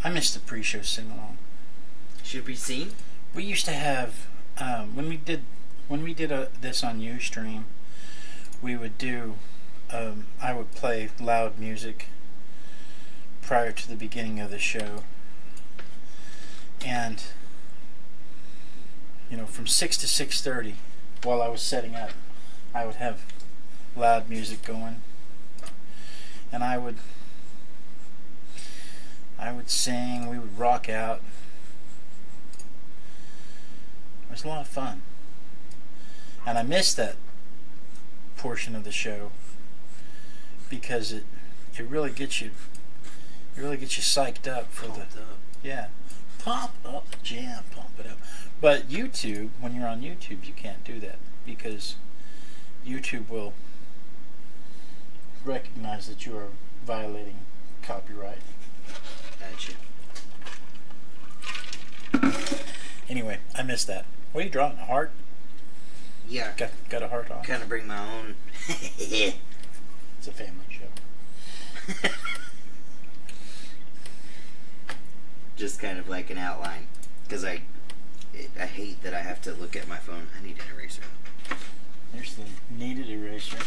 I missed the pre-show sing-along. Should we sing? We used to have when we did this on Ustream, we would do. I would play loud music prior to the beginning of the show, and you know, from 6 to 6:30, while I was setting up, I would have loud music going, and I would sing. We would rock out. It was a lot of fun, and I missed that portion of the show because it really gets you psyched up for Pumped the up. yeah, pump up the jam, pump it up. But YouTube, when you're on YouTube, you can't do that because YouTube will recognize that you are violating copyright. Gotcha. Anyway, I missed that. What are you drawing? A heart? Yeah. Got a heart on. Kind of bring my own. It's a family show. Just kind of like an outline, because I hate that I have to look at my phone. I need an eraser. There's the needed eraser.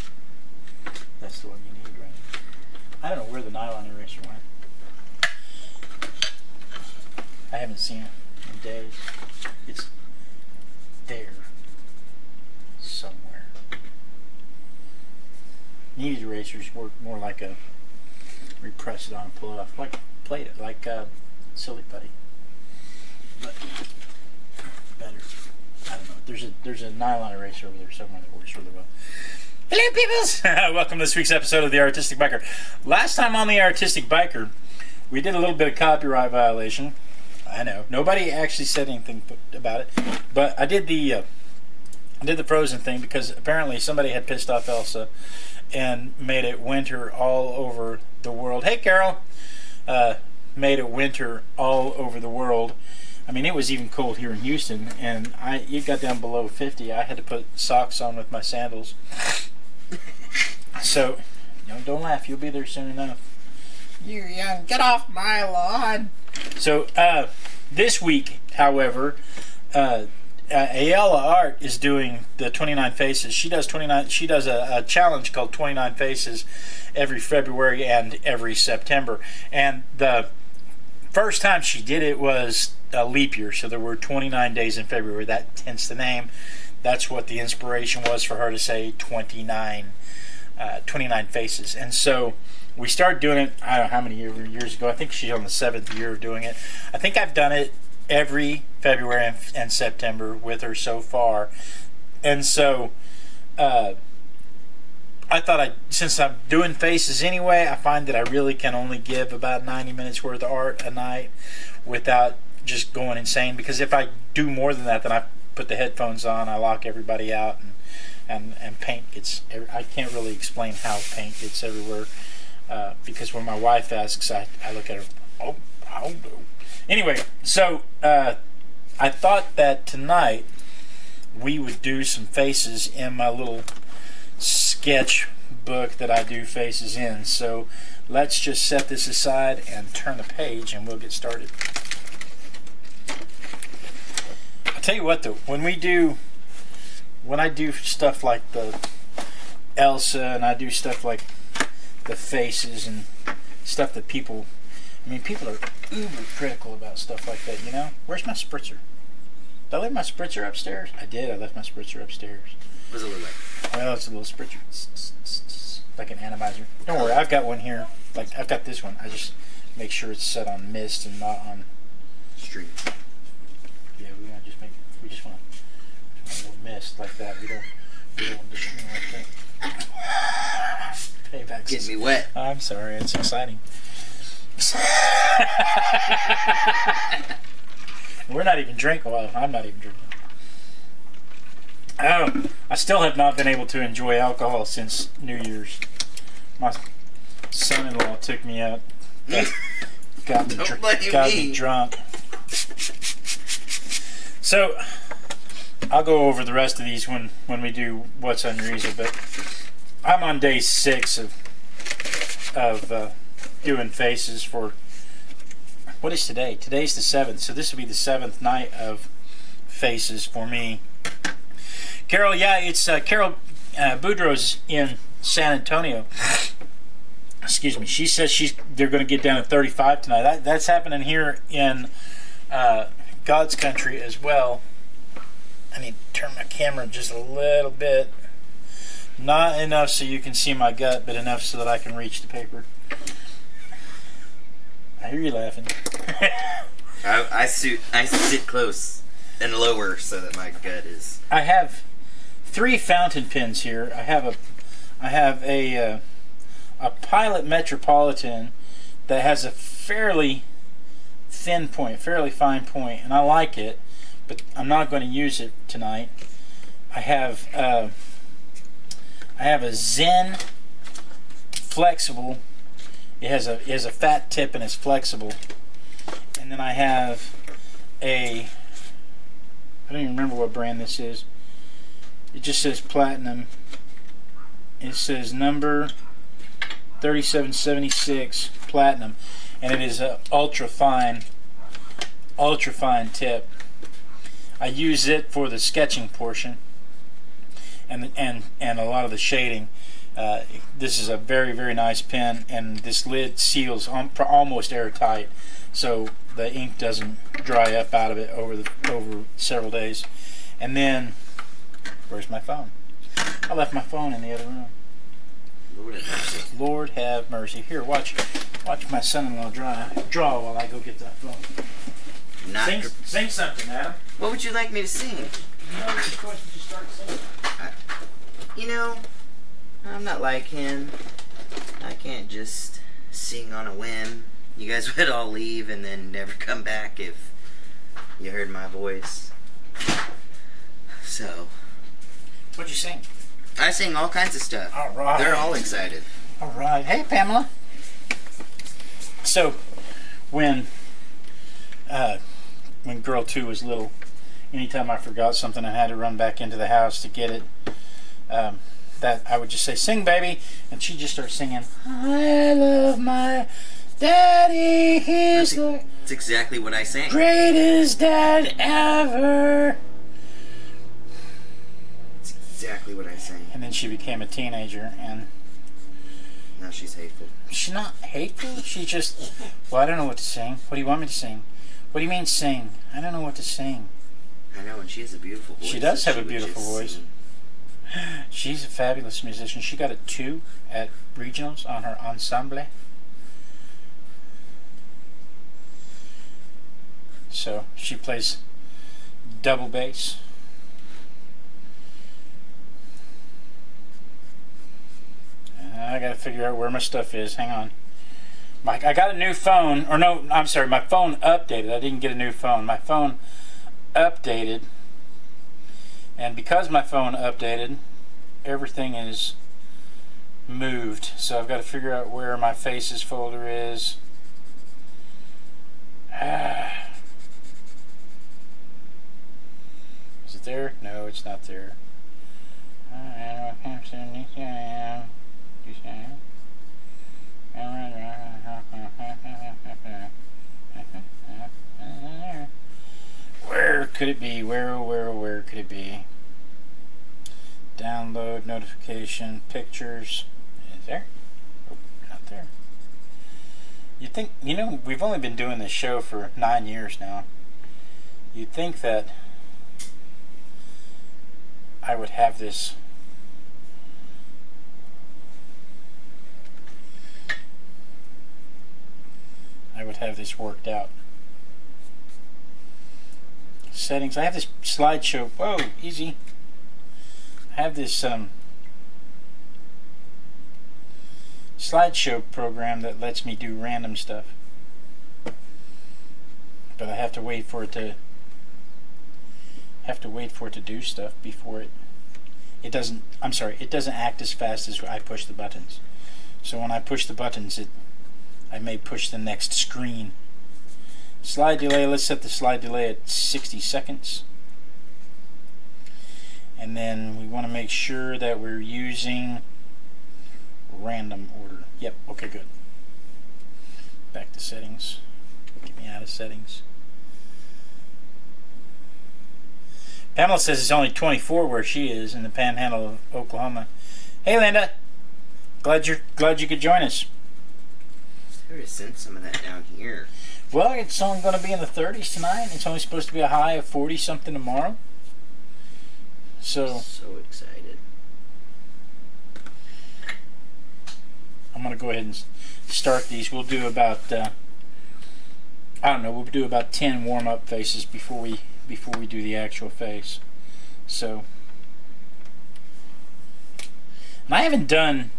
That's the one you need, right? I don't know where the nylon eraser went. I haven't seen it in days. It's there somewhere. Needed erasers work more like a repress it on and pull it off, like Play-Doh, like Silly Putty, but better. I don't know. There's a nylon eraser over there somewhere that works really well. Hello, peoples! Welcome to this week's episode of The Artistic Biker. Last time on The Artistic Biker, we did a little bit of copyright violation. I know nobody actually said anything about it, but I did the Frozen thing because apparently somebody had pissed off Elsa and made it winter all over the world. Hey, Carol! Made it winter all over the world. I mean, it was even cold here in Houston, and it got down below 50. I had to put socks on with my sandals. So, don't laugh. You'll be there soon enough. You young, get off my lawn. So, this week, however, Ayala Art is doing the 29 Faces. She does 29. She does a challenge called 29 Faces every February and every September. And the first time she did it was a leap year, so there were 29 days in February. That hence the name. That's what the inspiration was for her to say 29 Faces. And so we started doing it, I don't know how many years ago. I think she's on the 7th year of doing it. I think I've done it every February and September with her so far. And so I thought since I'm doing faces anyway, I find that I really can only give about 90 minutes worth of art a night without just going insane, because if I do more than that, then I put the headphones on, I lock everybody out, and paint gets, I can't really explain how paint gets everywhere, because when my wife asks, I look at her, oh, I don't know. Anyway, so I thought that tonight we would do some faces in my little sketch book that I do faces in. So let's just set this aside and turn the page and we'll get started. I'll tell you what though, when I do stuff like the Elsa and I do stuff like the faces and stuff that people are uber critical about stuff like that, you know? Where's my spritzer? Did I leave my spritzer upstairs? I did. I left my spritzer upstairs. What does it look like? Well, it's a little spritzer. Like an atomizer. Don't worry, I've got one here. Like, I've got this one. I just make sure it's set on mist and not on stream. Yeah, we just want a little mist like that. We don't want the stream like that. Payback's Getting me wet. I'm sorry, it's exciting. We're not even drinking. Well, I'm not even drinking. Oh, I still have not been able to enjoy alcohol since New Year's. My son-in-law took me out, got me drunk. So I'll go over the rest of these when we do what's on your easel. But I'm on day 6 of doing faces for What is today? Today's the 7th, so this will be the 7th night of Faces for me. Carol, yeah, it's Carol Boudreaux's in San Antonio. Excuse me. She says they're going to get down to 35 tonight. That's happening here in God's country as well. I need to turn my camera just a little bit. Not enough so you can see my gut, but enough so that I can reach the paper. I hear you laughing. I sit close and lower so that my gut is. I have 3 fountain pens here. I have a Pilot Metropolitan that has a fairly thin point, fairly fine point, and I like it, but I'm not going to use it tonight. I have a Zen flexible. It has a fat tip and it's flexible. And then I have I don't even remember what brand this is. It just says platinum. It says number 3776 platinum, and it is a ultra fine tip. I use it for the sketching portion and a lot of the shading. This is a very, very nice pen, and this lid seals almost airtight, so the ink doesn't dry up out of it over several days. And then, where's my phone? I left my phone in the other room. Lord have mercy. Lord have mercy. Here, watch my son-in-law draw while I go get that phone. Sing something, Adam. What would you like me to sing? You know, I'm not like him. I can't just sing on a whim. You guys would all leave and then never come back if you heard my voice. So. What'd you sing? I sing all kinds of stuff. All right. They're all excited. All right. Hey, Pamela. So, when girl 2 was little, anytime I forgot something, I had to run back into the house to get it. That I would just say, "Sing, baby," and she'd just start singing, "I love my daddy. He's the That's exactly what I sang. greatest dad ever." That's exactly what I sang. And then she became a teenager, and Now she's hateful. she's not hateful. She just, well, I don't know what to sing. What do you want me to sing? What do you mean sing? I don't know what to sing. I know, and she has a beautiful voice. She does have a would beautiful just voice. sing. She's a fabulous musician. She got a 2 at regionals on her ensemble. So she plays double bass. I gotta figure out where my stuff is. Hang on. I got a new phone, or no, I'm sorry, my phone updated. I didn't get a new phone. My phone updated, and because my phone updated, everything is moved. So I've got to figure out where my Faces folder is. Is it there? No, it's not there. Where could it be? Where could it be? Download, notification, pictures. Is there? Oh, not there. You think, you know, we've only been doing this show for 9 years now. You'd think that I would have this worked out. Settings. I have this slideshow. Whoa, easy. I have this slideshow program that lets me do random stuff, but I have to wait for it to do stuff before it doesn't. I'm sorry, it doesn't act as fast as I push the buttons. So when I push the buttons, I may push the next screen. Slide delay. Let's set the slide delay at 60 seconds. And then we want to make sure that we're using random order. Yep, okay, good. Back to settings. Get me out of settings. Pamela says it's only 24 where she is in the Panhandle of Oklahoma. Hey, Linda. Glad you could join us. I would have sent some of that down here. Well, it's only going to be in the 30s tonight. It's only supposed to be a high of 40 something tomorrow. So Excited. I'm going to go ahead and start these. We'll do about I don't know. We'll do about 10 warm-up faces before we do the actual face. So, and I haven't done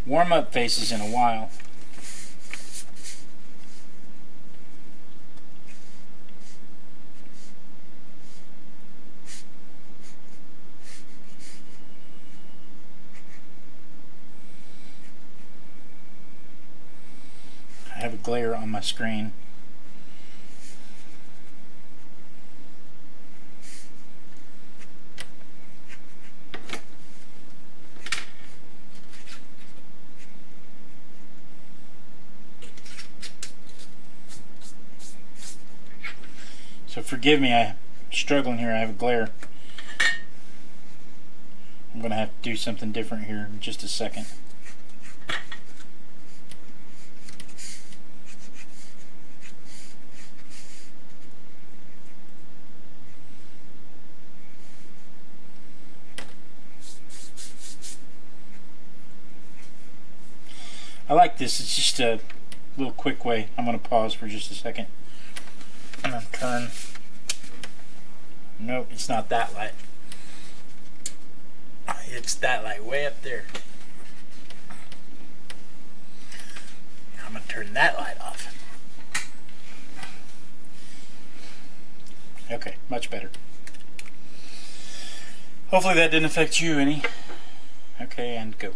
warm-up faces in a while. I have a glare on my screen. So forgive me, I'm struggling here. I have a glare. I'm going to have to do something different here in just a second. I like this. It's just a little quick way. I'm going to pause for just a second. I'm going to turn. Nope, it's not that light. It's that light way up there. I'm going to turn that light off. Okay, much better. Hopefully that didn't affect you any. Okay, and go.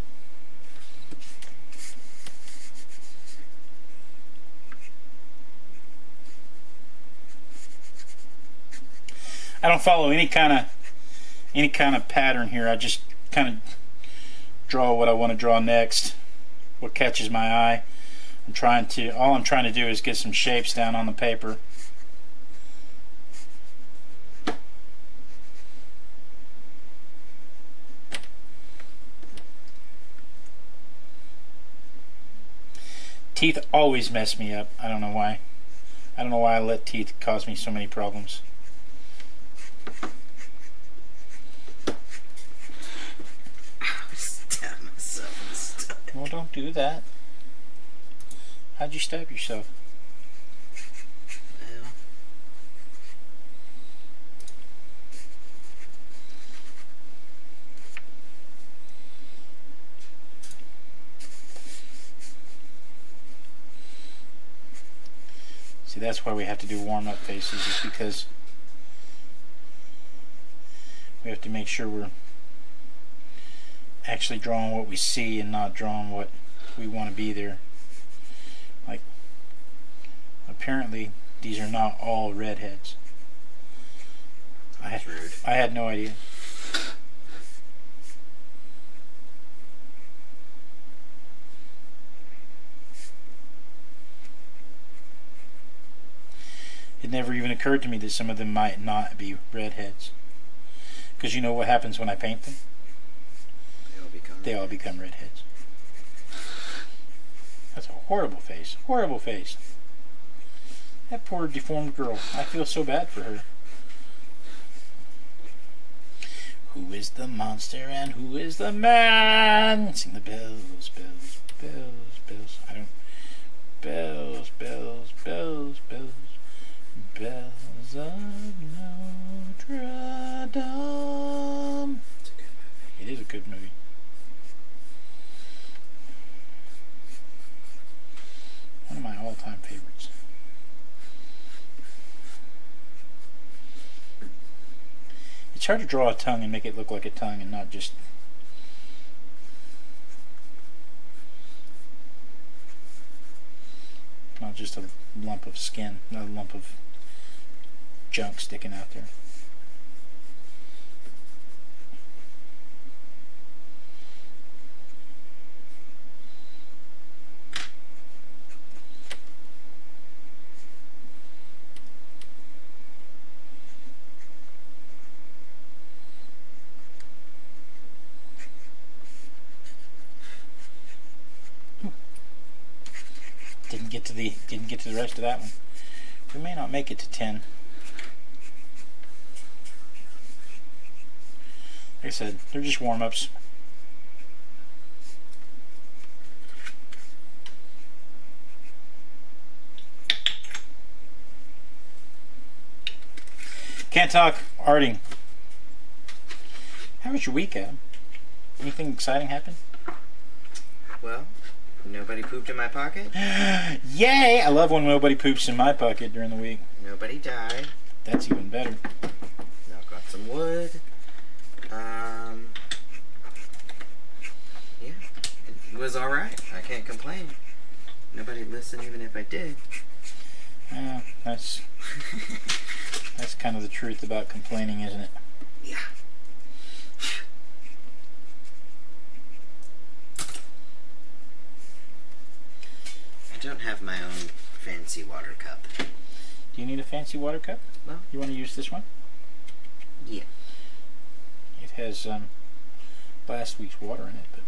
I don't follow any kind of pattern here. I just kind of draw what I want to draw next, what catches my eye. All I'm trying to do is get some shapes down on the paper. Teeth always mess me up. I don't know why. I don't know why I let teeth cause me so many problems. Well, don't do that. How'd you stab yourself? Well, see, that's why we have to do warm-up faces, is because we have to make sure we're actually drawing what we see and not drawing what we want to be there. Like, apparently these are not all redheads. I had no idea. It never even occurred to me that some of them might not be redheads. Because you know what happens when I paint them? They all become redheads. That's a horrible face. Horrible face. That poor deformed girl. I feel so bad for her. Who is the monster and who is the man? Sing the bells, bells, bells, bells. I don't. Bells, bells, bells, bells. Bells of Notre Dame. it's a good movie. It is a good movie. One of my all-time favorites. It's hard to draw a tongue and make it look like a tongue and not just a lump of skin, not a lump of junk sticking out there. Didn't get to the rest of that one. We may not make it to 10. Like I said, they're just warm-ups. Can't talk. Arting. How was your week, Adam? Anything exciting happen? Well, nobody pooped in my pocket. Yay! I love when nobody poops in my pocket during the week. Nobody died. That's even better. Knock on some wood. Yeah, it was alright. I can't complain. Nobody listened even if I did. That's kind of the truth about complaining, isn't it? Yeah. I don't have my own fancy water cup. Do you need a fancy water cup? No. You want to use this one? Yeah. It has last week's water in it, but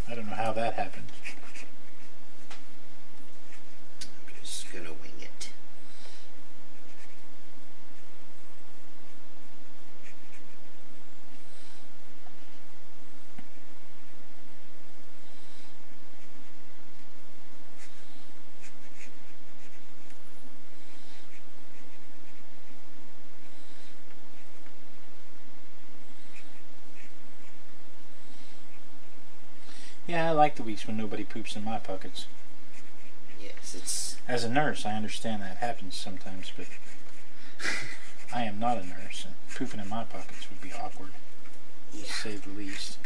I don't know how that happened. I'm just gonna wing it. Yeah, I like the weeks when nobody poops in my pockets. Yes, it's... As a nurse, I understand that happens sometimes, but I am not a nurse, and pooping in my pockets would be awkward, Yeah. to say the least.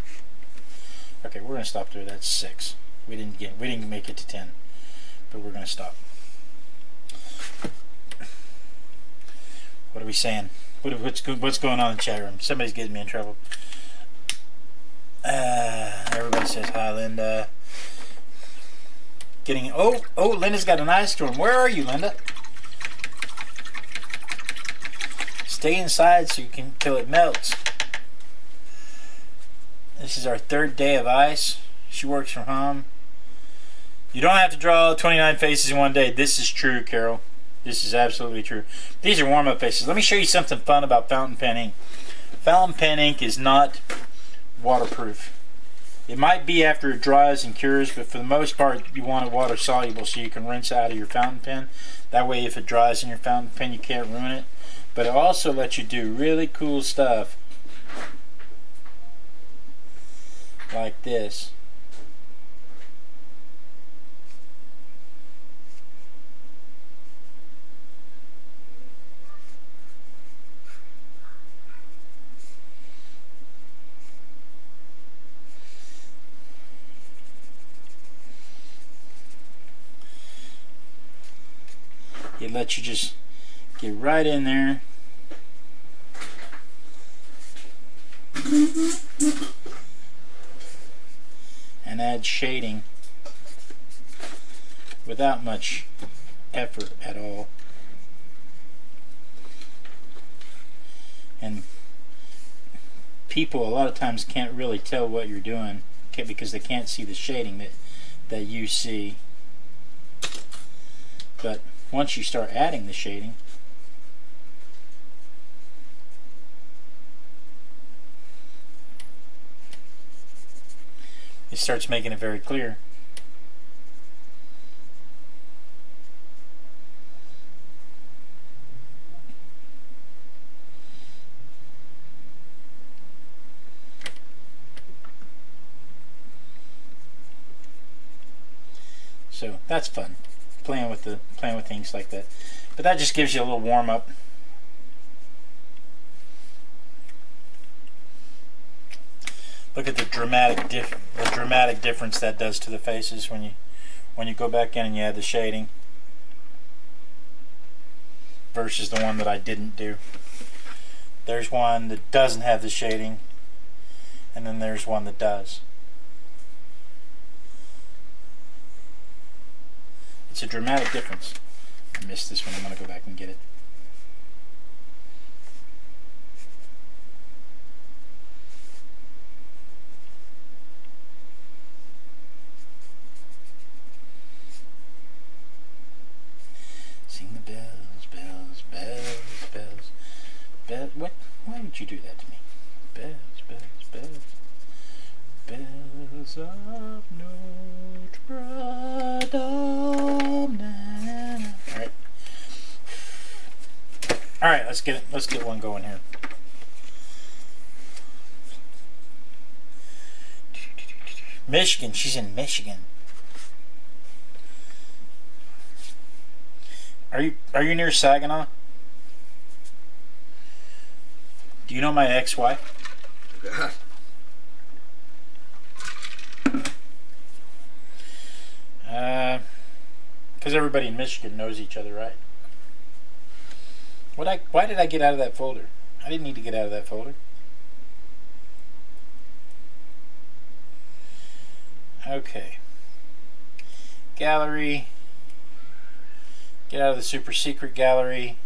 Okay, we're gonna stop there. That's 6. We didn't make it to 10, but we're gonna stop. What are we saying? What's going on in the chat room? Somebody's getting me in trouble. Everybody says hi, Linda. Oh, Linda's got an ice storm. Where are you, Linda? Stay inside so you can till it melts. This is our 3rd day of ice. She works from home. You don't have to draw 29 faces in one day. This is true, Carol. This is absolutely true. These are warm-up faces. Let me show you something fun about fountain pen ink. Fountain pen ink is not waterproof. It might be after it dries and cures, but for the most part you want it water soluble so you can rinse out of your fountain pen. That way if it dries in your fountain pen you can't ruin it. But it also lets you do really cool stuff like this. It lets you just get right in there and add shading without much effort at all. And people a lot of times can't really tell what you're doing because they can't see the shading that you see. But once you start adding the shading, it starts making it very clear. So that's fun, playing with things like that. But that just gives you a little warm up. Look at the dramatic difference that does to the faces when you go back in and you add the shading versus the one that I didn't do. There's one that doesn't have the shading, and then there's one that does. It's a dramatic difference. I missed this one. I'm going to go back and get it. Sing the bells, bells, bells, bells, bells. What? Why would you do that to me? Bells, bells, bells, bells of Notre Dame. All right. All right. Let's get one going here. Michigan. She's in Michigan. Are you near Saginaw? Do you know my ex-wife? Because everybody in Michigan knows each other, right? Why did I get out of that folder? I didn't need to get out of that folder. Okay. Gallery. Get out of the super secret gallery.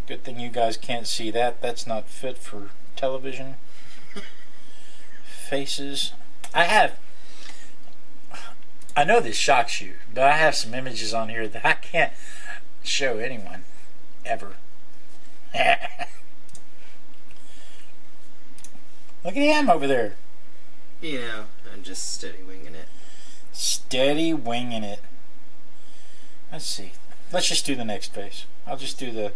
Good thing you guys can't see that. That's not fit for television. Faces. I know this shocks you, but I have some images on here that I can't show anyone. Ever. Look at him over there. You know, I'm just steady winging it. Steady winging it. Let's see. Let's just do the next face. I'll just do the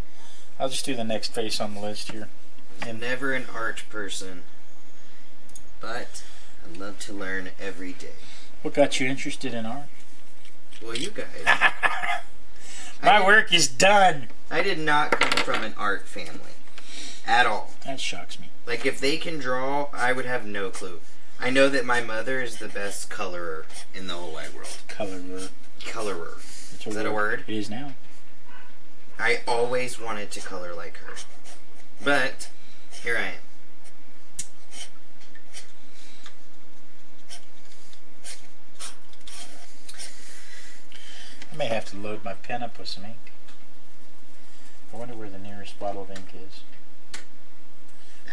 next face on the list here. I'm never an art person, but I love to learn every day. What got you interested in art? Well, you guys. My work is done. I did not come from an art family at all. That shocks me. Like, if they can draw, I would have no clue. I know that my mother is the best colorer in the whole wide world. Colorer. Colorer. Is that a word? It is now. I always wanted to color like her. But, here I am. I may have to load my pen up with some ink. I wonder where the nearest bottle of ink is.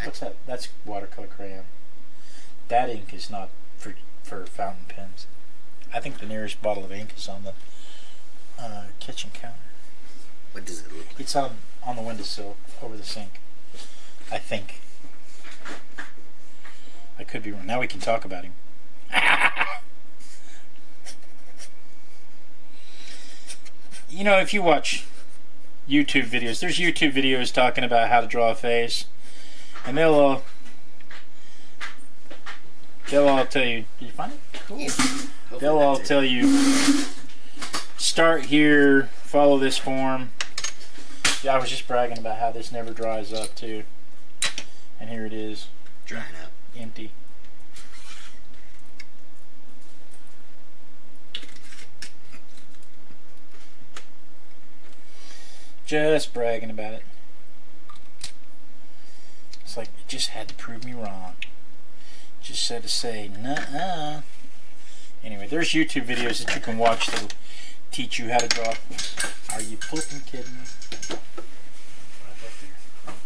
What's that? That's watercolor crayon. That ink is not for fountain pens. I think the nearest bottle of ink is on the kitchen counter. What does it look like? It's on the windowsill over the sink. I think. I could be wrong. Now we can talk about him. You know, if you watch YouTube videos, there's YouTube videos talking about how to draw a face, and they'll all tell you. Did you find it? Cool. Yeah. They'll all tell you, start here, follow this form. Yeah, I was just bragging about how this never dries up too, and here it is, drying up, empty. Just bragging about it. It's like it just had to prove me wrong. Just had to say, nuh-uh. Anyway, there's YouTube videos that you can watch that'll teach you how to draw. Are you flipping kidding me?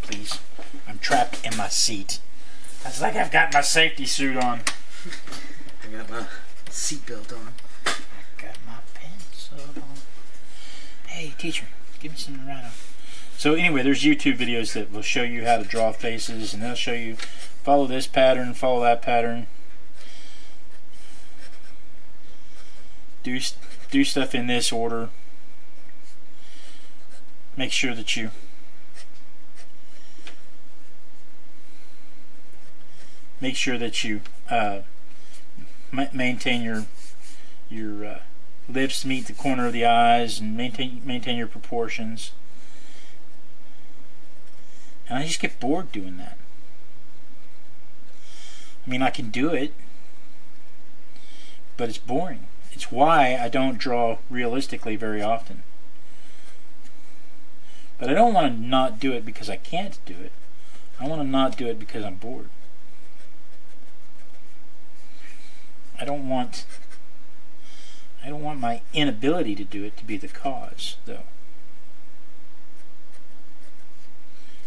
Please. I'm trapped in my seat. It's like I've got my safety suit on. I got my seatbelt on. I got my pencil on. Hey, teacher. Give me some to write on. So anyway, there's YouTube videos that will show you how to draw faces, and they'll show you follow this pattern, follow that pattern. Do stuff in this order. Make sure that you maintain your lips meet the corner of the eyes, and maintain your proportions. And I just get bored doing that. I mean, I can do it, but it's boring. It's why I don't draw realistically very often. But I don't want to not do it because I can't do it. I want to not do it because I'm bored. I don't want my inability to do it to be the cause, though.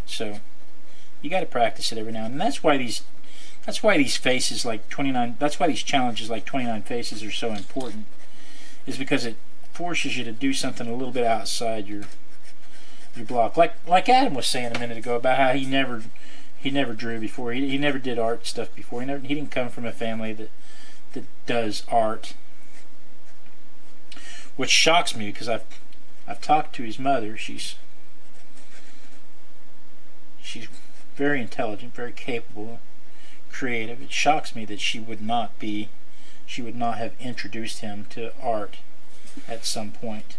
So you got to practice it every now and then. That's why these faces like 29. That's why these challenges like 29 Faces are so important. Is because forces you to do something a little bit outside your block. Like Adam was saying a minute ago about how he never drew before. He never did art stuff before. He didn't come from a family that does art, which shocks me because I've talked to his mother. She's very intelligent, very capable, creative. It shocks me that she would not have introduced him to art at some point.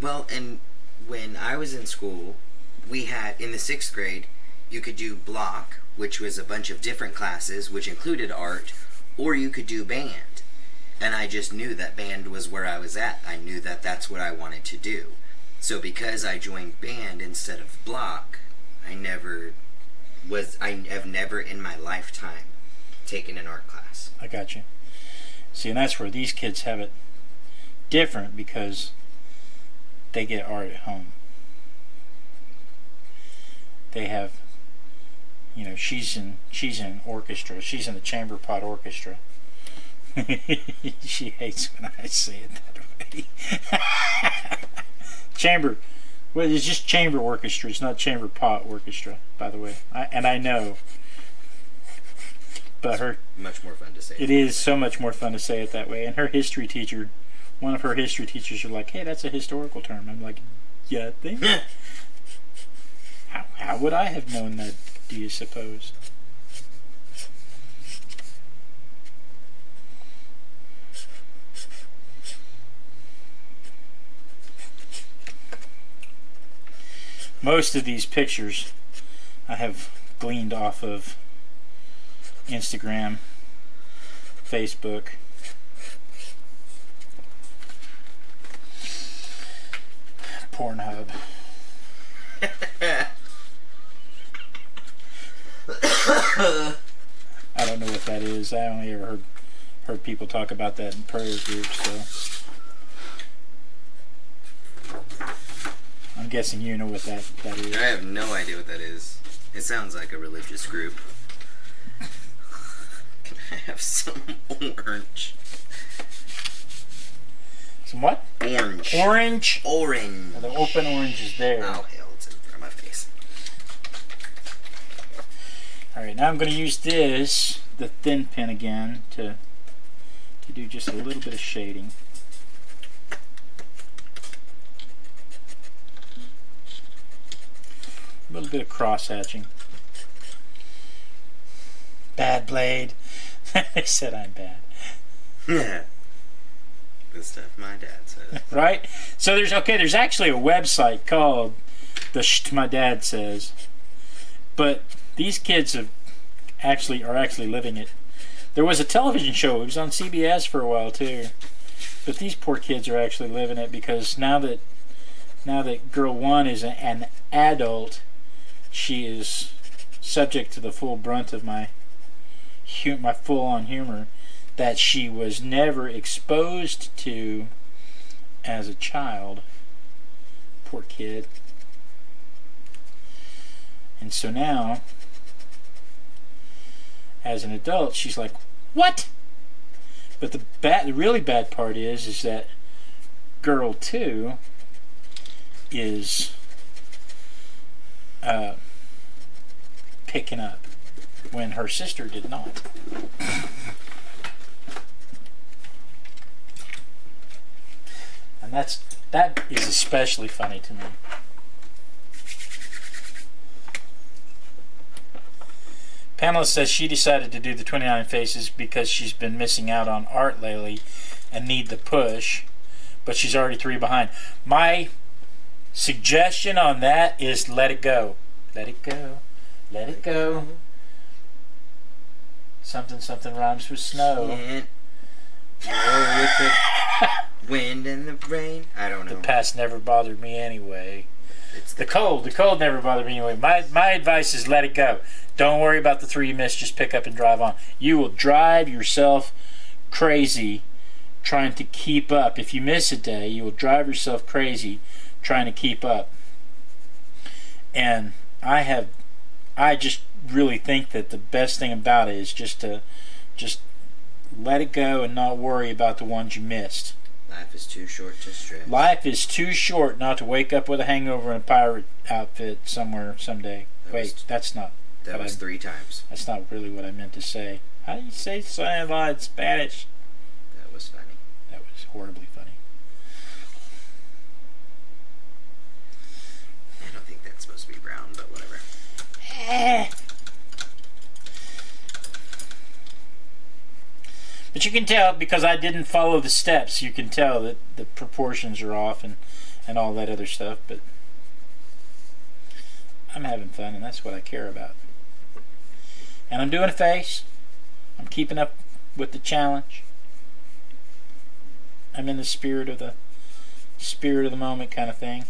Well, and when I was in school, we had, in the 6th grade, you could do block, which was a bunch of different classes, which included art, or you could do band. And I just knew that band was where I was at. I knew that that's what I wanted to do. So because I joined band instead of block, I have never in my lifetime taken an art class. I got you. See, and that's where these kids have it different because they get art at home. They have, you know, she's in orchestra. She's in the chamber pot orchestra. She hates when I say it that way. Chamber. Well, it's just chamber orchestra. It's not chamber pot orchestra, by the way. I know. But much more fun to say. It is so much more fun to say it that way. And her history teacher, one of her history teachers, are like, "Hey, that's a historical term." I'm like, "Yeah, think." How would I have known that? Do you suppose? Most of these pictures I have gleaned off of Instagram, Facebook, Pornhub. I don't know what that is. I only ever heard people talk about that in prayer groups, so I'm guessing you know what that is. I have no idea what that is. It sounds like a religious group. Can I have some orange? Some what? Orange. Orange? Orange. Well, the open orange is there. Oh, hell, it's in front of my face. Alright, now I'm going to use this, the thin pen again, to do just a little bit of shading. A little bit of cross-hatching. Bad blade. They said I'm bad. Yeah. The stuff my dad says. Right? So there's actually a website called the My Dad Says. But these kids are actually living it. There was a television show. It was on CBS for a while too. But these poor kids are actually living it because now that girl one is an adult, she is subject to the full brunt of my full-on humor that she was never exposed to as a child. Poor kid. And so now, as an adult, she's like, "What?" But the really bad part is that girl 2 is picking up when her sister did not. And that is especially funny to me. Pamela says she decided to do the 29 Faces because she's been missing out on art lately and need the push, but she's already 3 behind. My suggestion on that is let it go. Let it go. Let it go. Something something rhymes with snow. Can't roll with the wind and the rain. I don't know. The past never bothered me anyway. It's The cold never bothered me anyway. My advice is let it go. Don't worry about the 3 you missed. Just pick up and drive on. You will drive yourself crazy trying to keep up. If you miss a day, you will drive yourself crazy trying to keep up. And I just really think that the best thing about it is just let it go and not worry about the ones you missed. Life is too short to stress. Life is too short not to wake up with a hangover in a pirate outfit somewhere someday. That's not. That was 3 times. That's not really what I meant to say. How do you say cyanide in Spanish? That was funny. That was horribly funny. I don't think that's supposed to be brown, but whatever. But you can tell, because I didn't follow the steps, you can tell that the proportions are off and all that other stuff, but I'm having fun, and that's what I care about. And I'm doing a face. I'm keeping up with the challenge. I'm in the spirit of the moment kind of thing.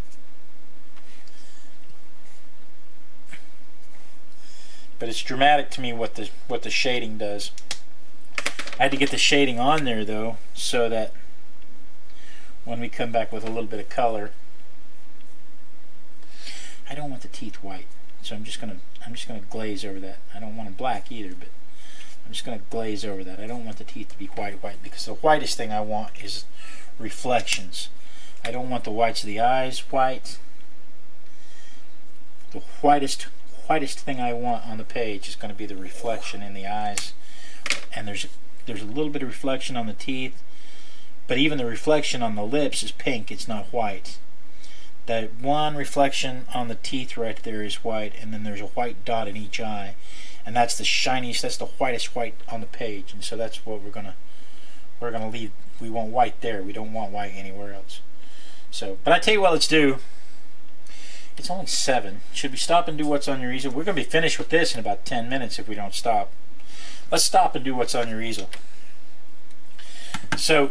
But it's dramatic to me what the shading does. I had to get the shading on there though, so that when we come back with a little bit of color, I don't want the teeth white, so I'm just gonna glaze over that. I don't want them black either, but I'm just gonna glaze over that. I don't want the teeth to be white, because the whitest thing I want is reflections. I don't want the whites of the eyes white. The whitest thing I want on the page is going to be the reflection in the eyes, and there's a little bit of reflection on the teeth, but even the reflection on the lips is pink, it's not white. That one reflection on the teeth right there is white, and then there's a white dot in each eye, and that's the shiniest, that's the whitest white on the page, and so that's what we're gonna leave. We want white there, we don't want white anywhere else. So, but I tell you what, let's do. It's only 7. Should we stop and do what's on your easel? We're gonna be finished with this in about 10 minutes if we don't stop. Let's stop and do what's on your easel. So,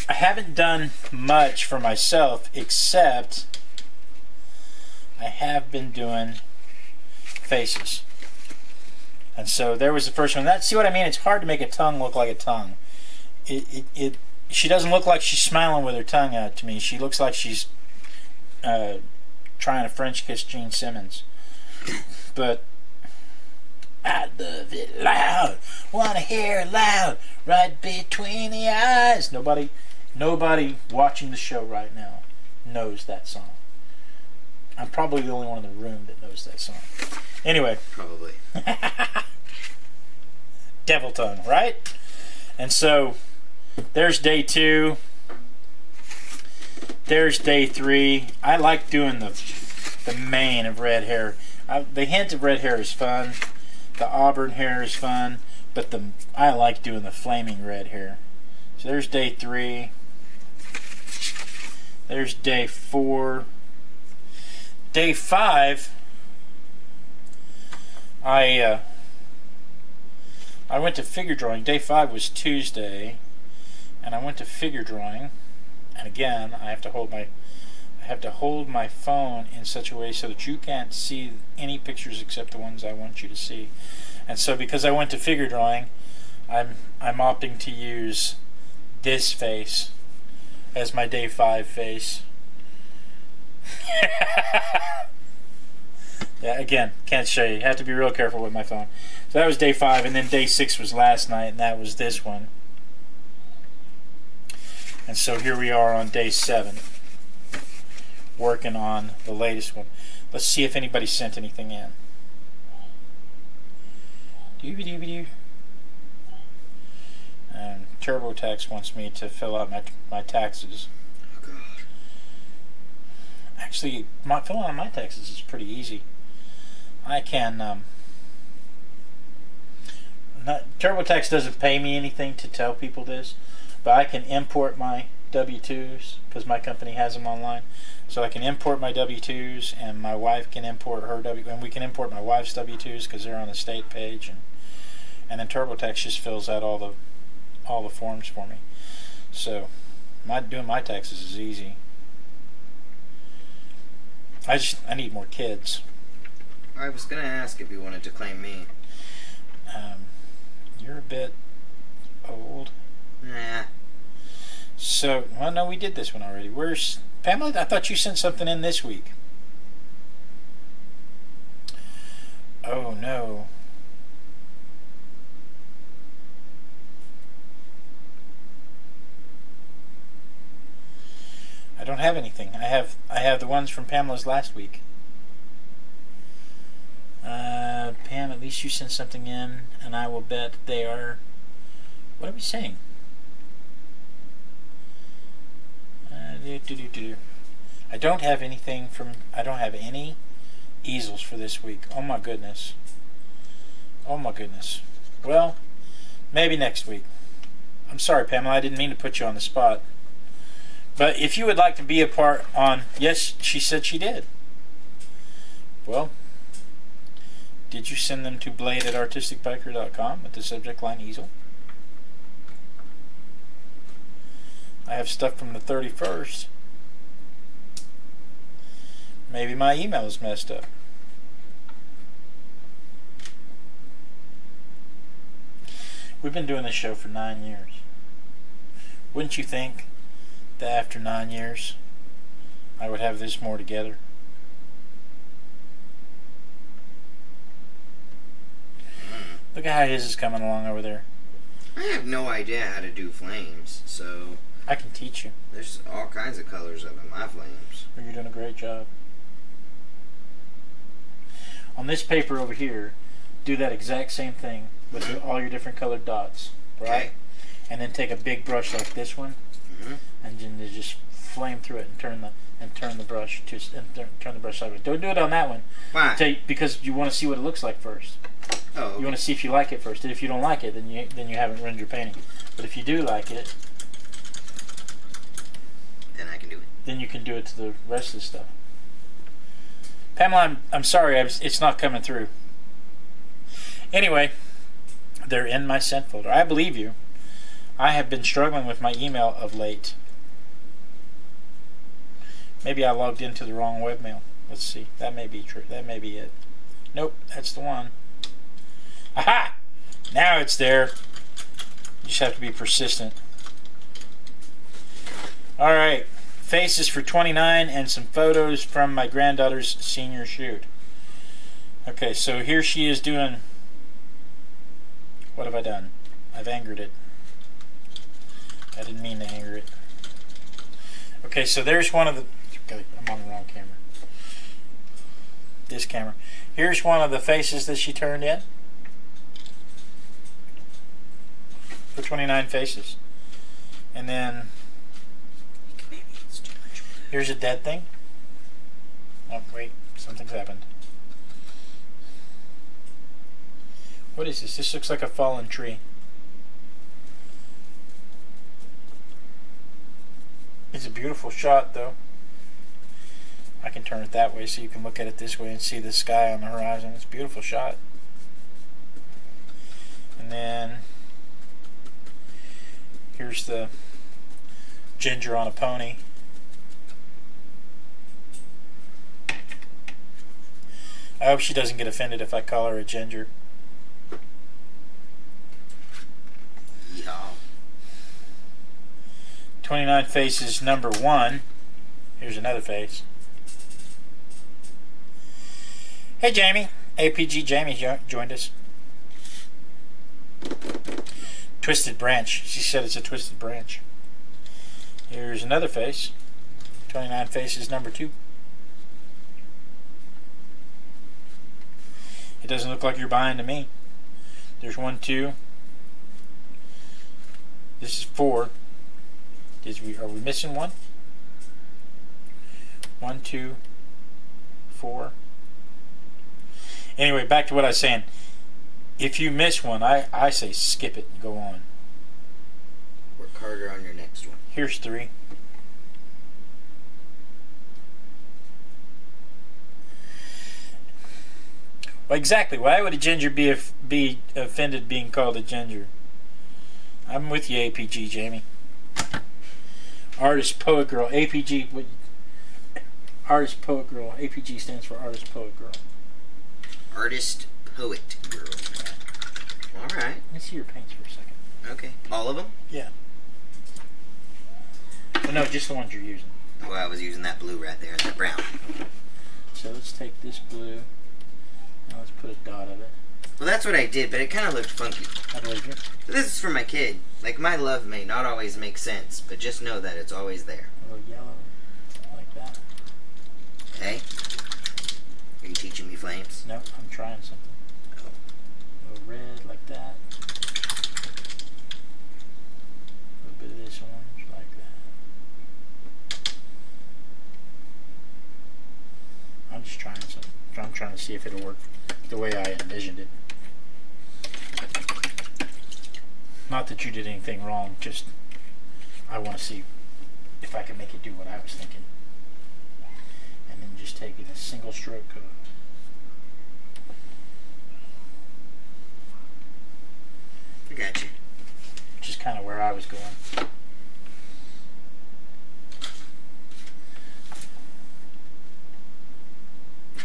I haven't done much for myself, except I have been doing faces. And so there was the first one. See what I mean? It's hard to make a tongue look like a tongue. She doesn't look like she's smiling with her tongue out to me. She looks like she's trying to French kiss Gene Simmons. But I love it loud, wanna hear it loud, right between the eyes. Nobody watching the show right now knows that song. I'm probably the only one in the room that knows that song. Anyway. Probably. Devil tongue, right? And so, there's day 2. There's day 3. I like doing the mane of red hair. The hint of red hair is fun. The auburn hair is fun, but I like doing the flaming red hair. So there's day 3. There's day 4. Day 5, I went to figure drawing. Day 5 was Tuesday, and I went to figure drawing. And again, I have to hold my phone in such a way so that you can't see any pictures except the ones I want you to see. And so because I went to figure drawing, I'm opting to use this face as my day 5 face. Yeah, again, can't show you. Have to be real careful with my phone. So that was day 5, and then day 6 was last night, and that was this one. And so here we are on day 7, working on the latest one. Let's see if anybody sent anything in. Doobie-doobie-doo. And TurboTax wants me to fill out my taxes. Oh, God. Actually, filling out my taxes is pretty easy. I can... TurboTax doesn't pay me anything to tell people this, but I can import my W-2s because my company has them online. So I can import my W-2s, and my wife can import her and we can import my wife's W-2s because they're on the state page, and then TurboTax just fills out all the forms for me. So doing my taxes is easy. I need more kids. I was gonna ask if you wanted to claim me. You're a bit old. Nah. So, well, no, we did this one already. Where's Pamela? I thought you sent something in this week. Oh no. don't have anything. I have the ones from Pamela's last week. Pam, at least you sent something in, and I will bet they are. What are we saying? I don't have anything from. I don't have any easels for this week. Oh my goodness. Oh my goodness. Well, maybe next week. I'm sorry, Pamela. I didn't mean to put you on the spot. But if you would like to be a part on... Yes, she said she did. Well, did you send them to blade@artisticbiker.com with the subject line easel? I have stuff from the 31st. Maybe my email is messed up. We've been doing this show for 9 years. Wouldn't you think that after 9 years I would have this more together? Look at how his is coming along over there. I have no idea how to do flames, so... I can teach you. There's all kinds of colors up in my flames. You're doing a great job. On this paper over here, do that exact same thing with all your different colored dots, right? Okay. And then take a big brush like this one, and then just flame through it and turn the brush turn the brush sideways. Don't do it on that one. Why? Because you want to see what it looks like first. Oh. You want to see if you like it first. And if you don't like it, then you haven't ruined your painting. But if you do like it, then I can do it. Then you can do it to the rest of the stuff. Pamela, I'm sorry, it's not coming through. Anyway, they're in my sent folder. I believe you. I have been struggling with my email of late. Maybe I logged into the wrong webmail. Let's see. That may be true. That may be it. Nope, that's the one. Aha! Now it's there. You just have to be persistent. Alright. Faces for 29 and some photos from my granddaughter's senior shoot. Okay, so here she is doing... What have I done? I've angered it. I didn't mean to anger it. Okay, so there's one of the... Okay, I'm on the wrong camera. This camera. Here's one of the faces that she turned in. For 29 faces. And then... Here's a dead thing. Oh, wait. Something's happened. What is this? This looks like a fallen tree. It's a beautiful shot, though. I can turn it that way so you can look at it this way and see the sky on the horizon. It's a beautiful shot. And then here's the ginger on a pony. I hope she doesn't get offended if I call her a ginger. Yeah. 29 Faces number 1. Here's another face. Hey Jamie. APG Jamie joined us. Twisted branch. She said it's a twisted branch. Here's another face. 29 Faces number 2. It doesn't look like you're buying to me. There's 1, 2. This is 4. Are we missing one? 1, 2, 4. Anyway, back to what I was saying. If you miss one, I say skip it and go on. Work harder on your next one. Here's 3. Well, exactly. Why would a ginger be offended being called a ginger? I'm with you, APG, Jamie. Artist, poet, girl. APG. Artist, poet, girl. APG stands for artist, poet, girl. Artist, poet, girl. All right. Let me see your paints for a second. Okay. All of them? Yeah. Well, no, just the ones you're using. Oh, I was using that blue right there, that brown. Okay. So let's take this blue. Now let's put a dot of it. Well, that's what I did, but it kind of looked funky. I believe you. This is for my kid. Like, my love may not always make sense, but just know that it's always there. A little yellow. Hey? Are you teaching me flames? No, I'm trying something. Oh. A little red like that. A little bit of this orange like that. I'm just trying something. I'm trying to see if it'll work the way I envisioned it. Not that you did anything wrong, just I want to see if I can make it do what I was thinking. And then just take it a single stroke of I got you. which is kind of where I was going.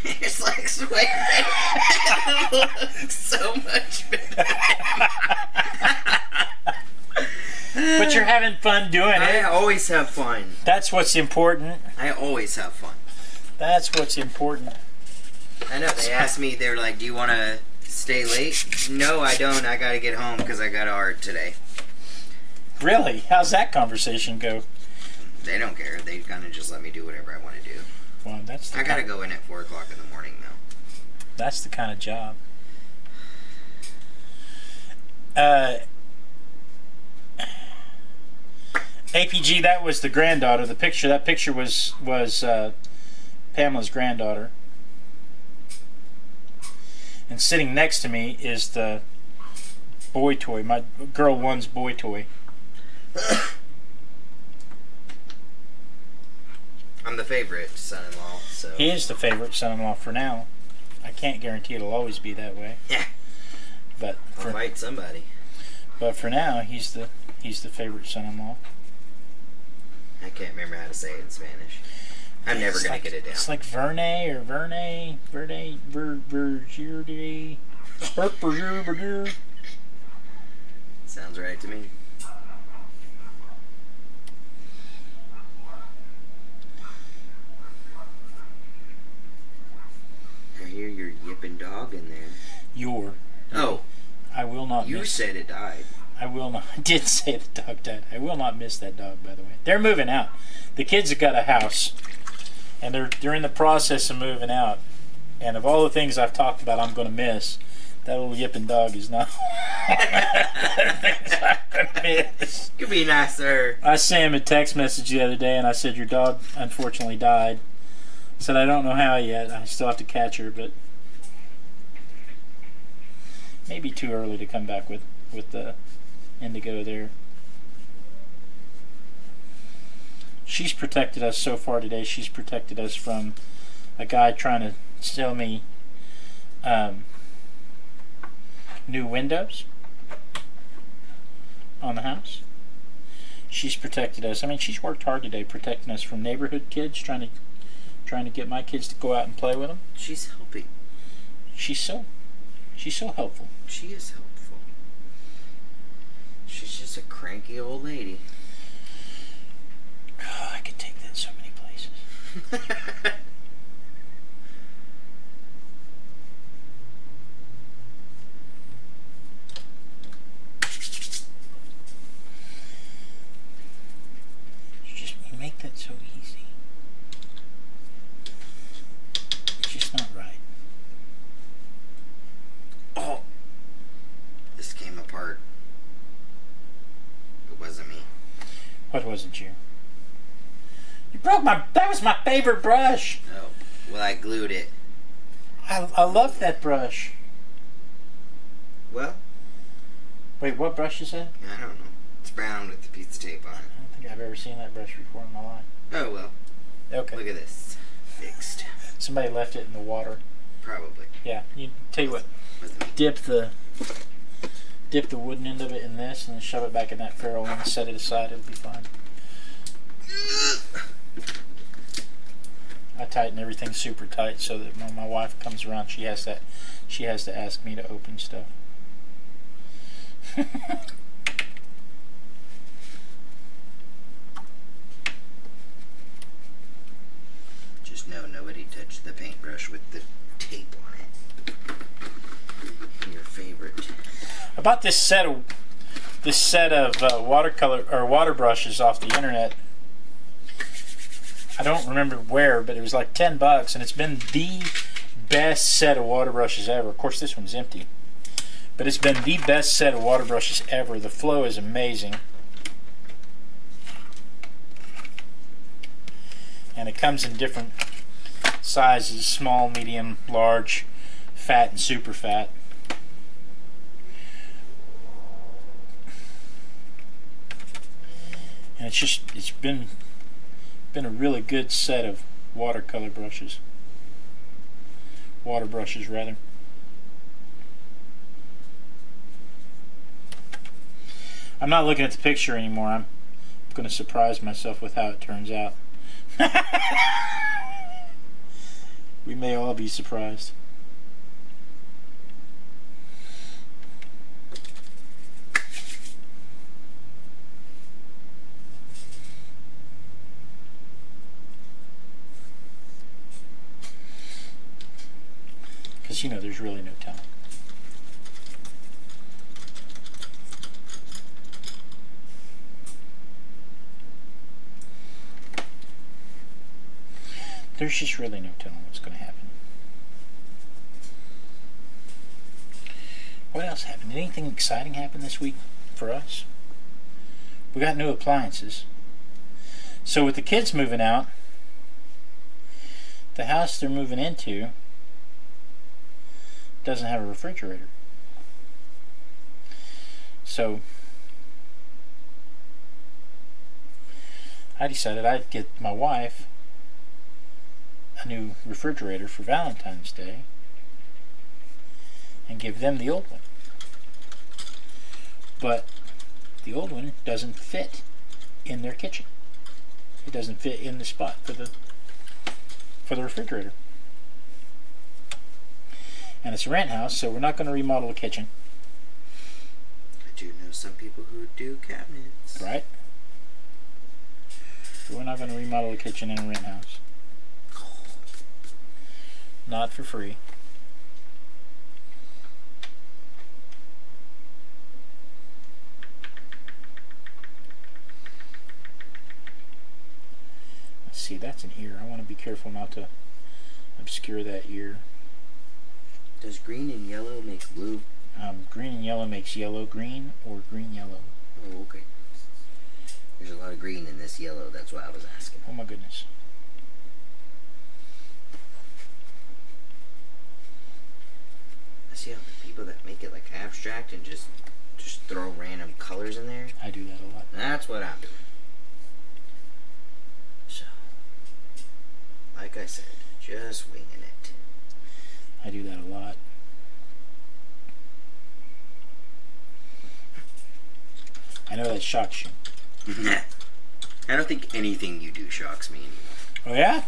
It's like way better. It looks so much better. But you're having fun doing I it. always have fun. That's what's important. I always have fun. That's what's important. I know. They asked me, they're like, do you want to stay late? No, I don't. I got to get home because I got art today. Really? How's that conversation go? They don't care. They kind of just let me do whatever I want to do. Well, that's the I got to go in at 4 o'clock in the morning, though. That's the kind of job. APG, that was the granddaughter. The picture, that picture was Pamela's granddaughter. And sitting next to me is the boy toy, my girl one's boy toy. I'm the favorite son-in-law, so... He is the favorite son-in-law for now. I can't guarantee it'll always be that way. Yeah. But I'll fight somebody. But for now, he's the favorite son-in-law. I can't remember how to say it in Spanish. I'm never going to get it down. It's like Verne or Verne, Sounds right to me. I hear your yipping dog in there. Oh. I will not You miss. said it died. I will not. I did say the dog died. I will not miss that dog, by the way. They're moving out. The kids have got a house, and they're in the process of moving out. And of all the things I've talked about, I'm going to miss. That little yipping dog is not one of the things I'm going to miss. Could be nicer. I sent him a text message the other day, and I said, your dog unfortunately died. I said, I don't know how yet. I still have to catch her, but maybe too early to come back with the indigo there. She's protected us so far today. She's protected us from a guy trying to sell me new windows on the house. She's protected us. I mean, she's worked hard today protecting us from neighborhood kids trying to get my kids to go out and play with them. She's helping. She's so helpful. She is helpful. She's just a cranky old lady. Oh, I could take that so many places. You make that so easy. It's just not right. Oh! This came apart. It wasn't me. What wasn't you? You broke that was my favorite brush. Oh. Well, I glued it. I love that brush. Well? Wait, what brush is that? I don't know. It's brown with the piece of tape on it. I don't think I've ever seen that brush before in my life. Oh, well. Okay. Look at this. Fixed. Somebody left it in the water. Probably. Yeah. You tell you what. Wasn't me. Dip the wooden end of it in this and then shove it back in that ferrule and set it aside. It'll be fine. I tighten everything super tight so that when my wife comes around, she has to ask me to open stuff. Just know nobody touched the paintbrush with the tape on it. Your favorite. I bought this set of watercolor or water brushes off the internet. I don't remember where, but it was like $10, and it's been the best set of water brushes ever. Of course, this one's empty, but it's been the best set of water brushes ever. The flow is amazing, and it comes in different sizes: small, medium, large, fat, and super fat. And it's been a really good set of water brushes rather. I'm not looking at the picture anymore. I'm going to surprise myself with how it turns out. We may all be surprised. Because, you know, there's really no telling. There's just really no telling what's going to happen. What else happened? Did anything exciting happen this week for us? We got new appliances. So with the kids moving out, the house they're moving into doesn't have a refrigerator. So I decided I'd get my wife a new refrigerator for Valentine's Day and give them the old one. But the old one doesn't fit in their kitchen. It doesn't fit in the spot for the refrigerator. And it's a rent house, so we're not going to remodel the kitchen. I do know some people who do cabinets. Right? But we're not going to remodel the kitchen in a rent house. Not for free. Let's see, that's an ear. I want to be careful not to obscure that ear. Does green and yellow make blue? Green and yellow makes yellow green or green yellow. Oh, okay. There's a lot of green in this yellow, that's why I was asking. Oh my goodness. I see all the people that make it like abstract and just throw random colors in there. I do that a lot. That's what I'm doing. So, like I said, just winging it. I do that a lot. I know that shocks you. Nah. I don't think anything you do shocks me anymore. Oh yeah?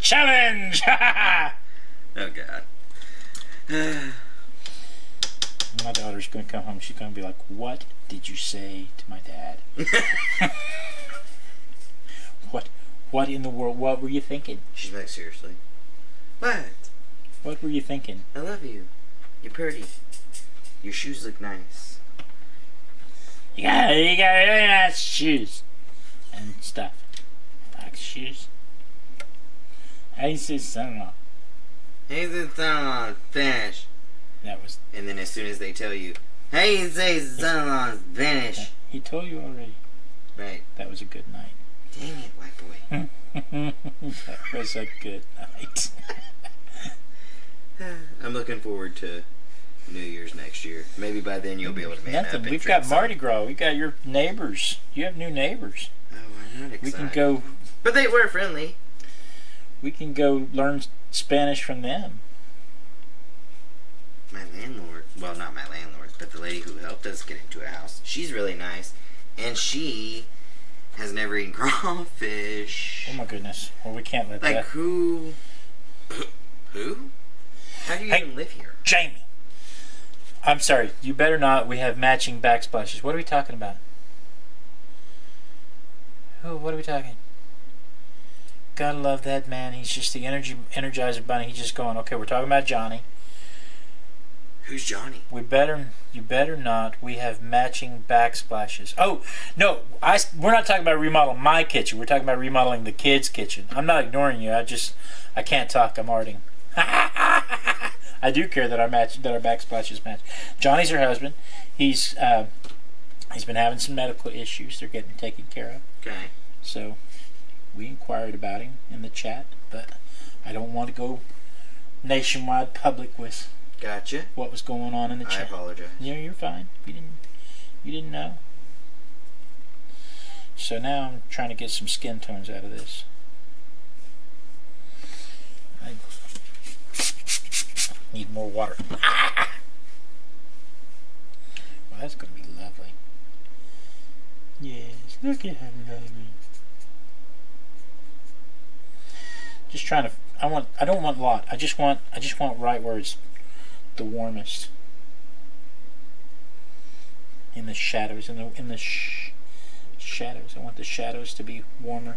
Challenge! Oh God. My daughter's going to come home. She's going to be like, "What did you say to my dad?" What in the world? What were you thinking? She's like, seriously? What? What were you thinking? I love you. You're pretty. Your shoes look nice. You got really nice shoes and stuff. Like shoes. I used to say son-in-law. Hey, the son-in-law, finish. That was. And then as soon as they tell you, hey, you say son-in-law's finish. He told you already. Right. That was a good night. Dang it, white boy. That was a good night. I'm looking forward to New Year's next year. Maybe by then you'll be able to man Nothing. up. And We've drink got some. Mardi Gras. We've got your neighbors. You have new neighbors. Oh, I'm not excited. We can go. But they were friendly. We can go learn Spanish from them. My landlord, well, not my landlord, but the lady who helped us get into a house, she's really nice. And she has never eaten crawfish. Oh my goodness. Well, we can't let Like that. who? Who? How do you even live here? Jamie. I'm sorry. You better not. We have matching backsplashes. What are we talking about? Who? What are we talking? Gotta love that man. He's just the Energizer Bunny. He's just going, okay, we're talking about Johnny. Who's Johnny? You better not. We have matching backsplashes. Oh, no, we're not talking about remodeling my kitchen. We're talking about remodeling the kids' kitchen. I'm not ignoring you. I can't talk. I'm arting. I do care that our backsplashes match. Johnny's her husband. He's been having some medical issues. They're getting taken care of. Okay. So we inquired about him in the chat, but I don't want to go nationwide public with Gotcha. what was going on in the chat. I apologize. Yeah, you're fine. You didn't know. So now I'm trying to get some skin tones out of this. I need more water. Well, that's going to be lovely. Yes, look at how lovely. Just trying to. I don't want a lot. I just want right where it's the warmest. In the shadows, in the shadows. I want the shadows to be warmer.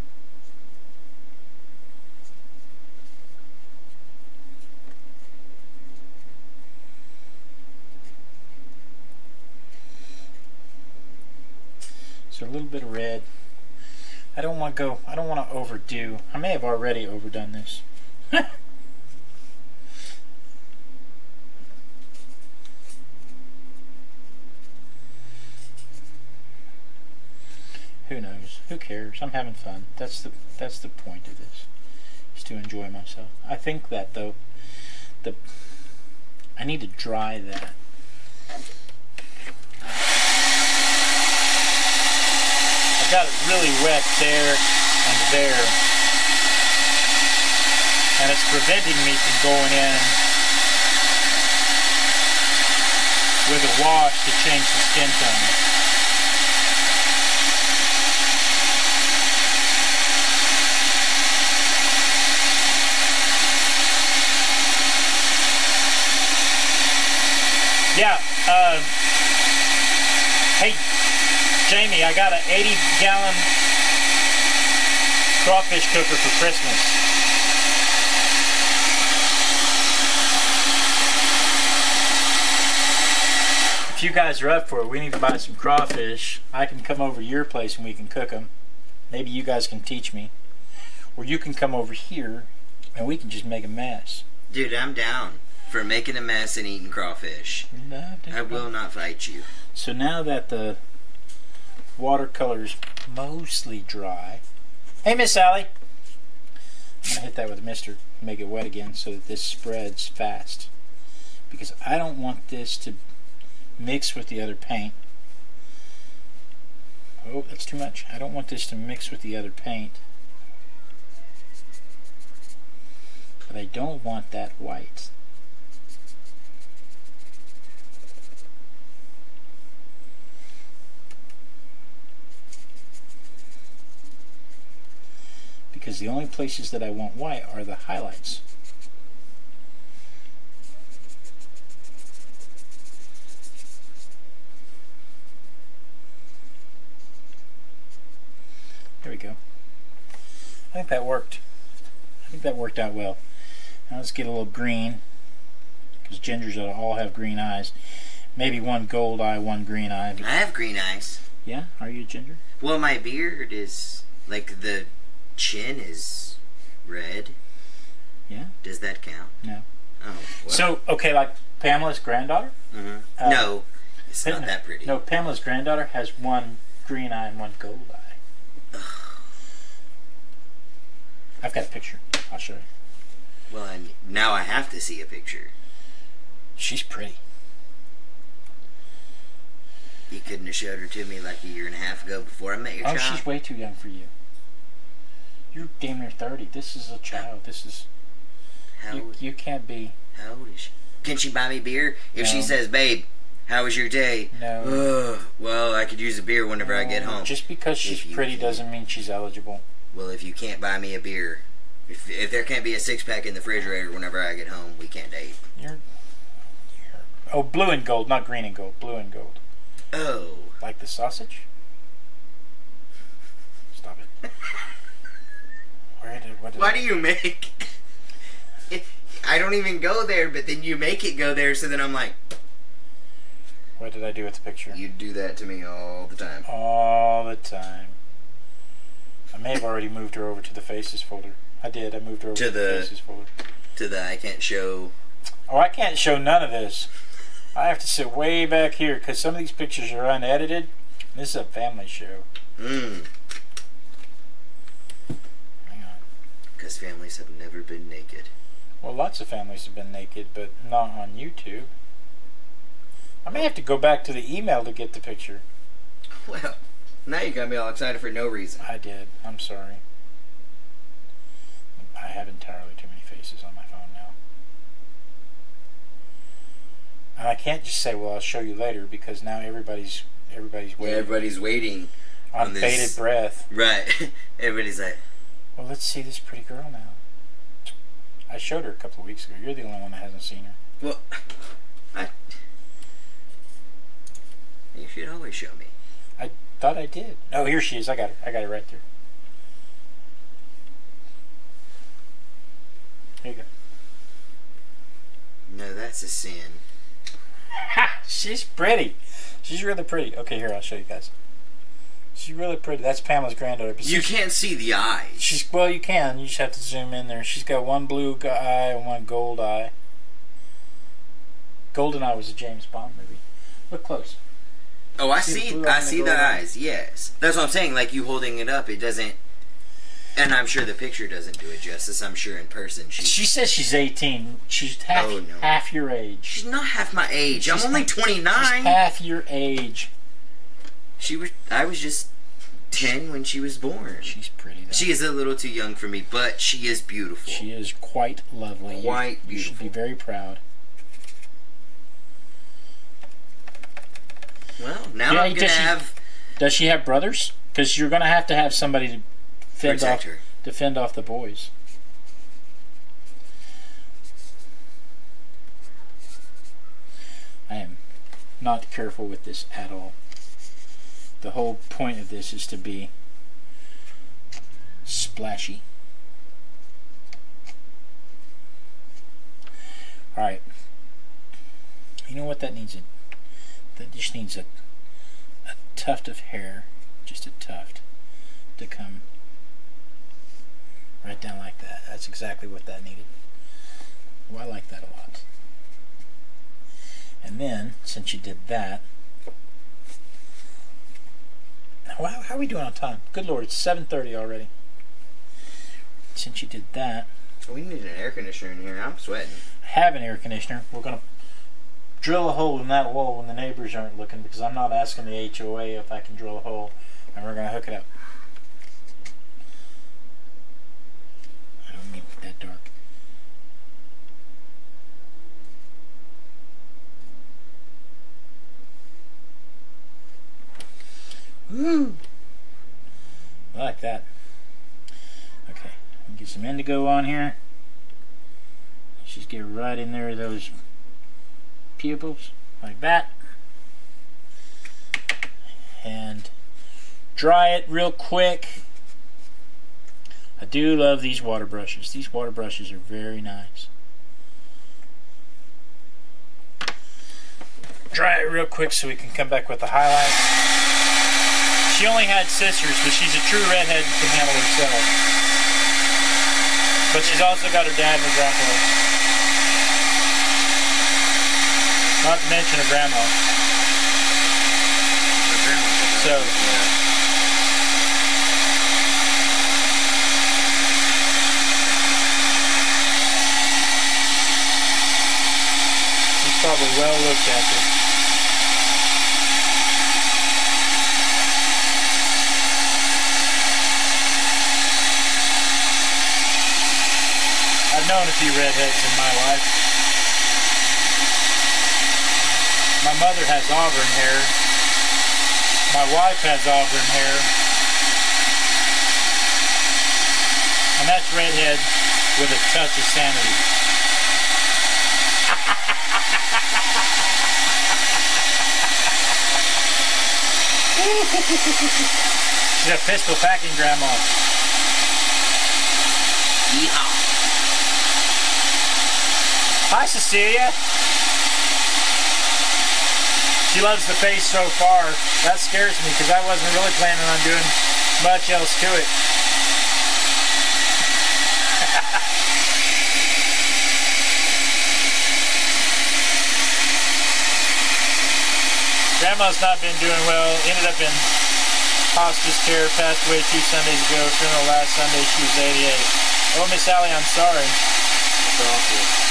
So a little bit of red. I don't want to overdo. I may have already overdone this. Who knows? Who cares? I'm having fun. That's the point of this. Is to enjoy myself. I think that though, I need to dry that. I've got it really wet there and there, and it's preventing me from going in with a wash to change the skin tone. Yeah, hey, Jamie, I got an 80-gallon crawfish cooker for Christmas. If you guys are up for it, we need to buy some crawfish. I can come over to your place and we can cook them. Maybe you guys can teach me. Or you can come over here and we can just make a mess. Dude, I'm down for making a mess and eating crawfish. I will not fight you. So now that the watercolor's mostly dry. Hey, Miss Sally. I'm gonna hit that with a mister, make it wet again so that this spreads fast. Because I don't want this to mix with the other paint. Oh, that's too much. I don't want this to mix with the other paint. But I don't want that white. Because the only places that I want white are the highlights. There we go. I think that worked. I think that worked out well. Now let's get a little green, because gingers all have green eyes. Maybe one gold eye, one green eye. I have green eyes. Yeah? Are you a ginger? Well, my beard is, like, the chin is red. Yeah? Does that count? No. Oh, well. So, okay, like Pamela's granddaughter? Mm-hmm. No, it's not that pretty. No, Pamela's granddaughter has one green eye and one gold eye. I've got a picture. I'll show you. Well, and now I have to see a picture. She's pretty. You couldn't have showed her to me like a year and a half ago before I met your child? Oh, she's way too young for you. You're damn near 30. This is a child. This is... You can't be... How old is she? Can she buy me beer? If No. she says, babe, how was your day? No. Well, I could use a beer whenever I get home. Just because she's pretty doesn't mean she's eligible. Well, if you can't buy me a beer, if there can't be a six-pack in the refrigerator whenever I get home, we can't date. Oh, blue and gold, not green and gold. Blue and gold. Oh. Like the sausage? Stop it. Why do you make... I don't even go there, but then you make it go there, so then I'm like, What did I do with the picture? You do that to me all the time. All the time. I may have already moved her over to the Faces folder. I did. I moved her over to the Faces folder. To the I can't show. Oh, I can't show none of this. I have to sit way back here because some of these pictures are unedited. This is a family show. Hang on. Because families have never been naked. Well, lots of families have been naked, but not on YouTube. I may have to go back to the email to get the picture. Well, now you got me all excited for no reason. I did. I'm sorry. I have entirely too many faces on my phone now. And I can't just say, well, I'll show you later, because now everybody's waiting. Yeah, everybody's waiting on bated breath. Right. Everybody's like, well, let's see this pretty girl now. I showed her a couple of weeks ago. You're the only one that hasn't seen her. Well, you should always show me. I thought I did. Oh, here she is. I got her. I got it right there. Here you go. No, that's a sin. Ha! She's pretty. She's really pretty. Okay, here, I'll show you guys. She's really pretty. That's Pamela's granddaughter. But you can't see the eyes. Well, you can. You just have to zoom in there. She's got one blue eye and one gold eye. Golden Eye was a James Bond movie. Look close. Oh, I see the eyes. Yes, that's what I'm saying. Like you holding it up, it doesn't. And I'm sure the picture doesn't do it justice. I'm sure in person she says she's 18. She's half your age. She's not half my age. I'm only 29. She's half your age. I was just 10 when she was born. She's pretty though. She is a little too young for me, but she is beautiful. She is quite lovely. Quite beautiful. You should be very proud. Well, now I'm gonna have. Does she have brothers? Because you're gonna have to have somebody to fend off the boys. I am not careful with this at all. The whole point of this is to be splashy. Alright. You know what that needs? That just needs a tuft of hair, just a tuft, to come right down like that. That's exactly what that needed. Well, I like that a lot. And then, since you did that, how are we doing on time? Good Lord, it's 7:30 already. Since you did that, we need an air conditioner in here. I'm sweating. I have an air conditioner. We're gonna drill a hole in that wall when the neighbors aren't looking, because I'm not asking the HOA if I can drill a hole, and we're gonna hook it up. I don't mean it that dark. Woo! I like that. Okay, get some indigo on here. Let's just get right in there, those pupils, like that. And dry it real quick. I do love these water brushes. These water brushes are very nice. Dry it real quick so we can come back with the highlights. She only had sisters, but she's a true redhead and can handle herself. But she's also got her dad and her grandpa. Not to mention her grandma. So, she's probably well looked after. I've known a few redheads in my life. My mother has auburn hair. My wife has auburn hair. And that's redhead with a touch of sanity. She's a pistol packing grandma. Yeehaw. Hi, Cecilia. She loves the face so far. That scares me because I wasn't really planning on doing much else to it. Grandma's not been doing well. Ended up in hospice care. Passed away 2 Sundays ago. Funeral last Sunday. She was 88. Oh, Miss Sally, I'm sorry. It's awful.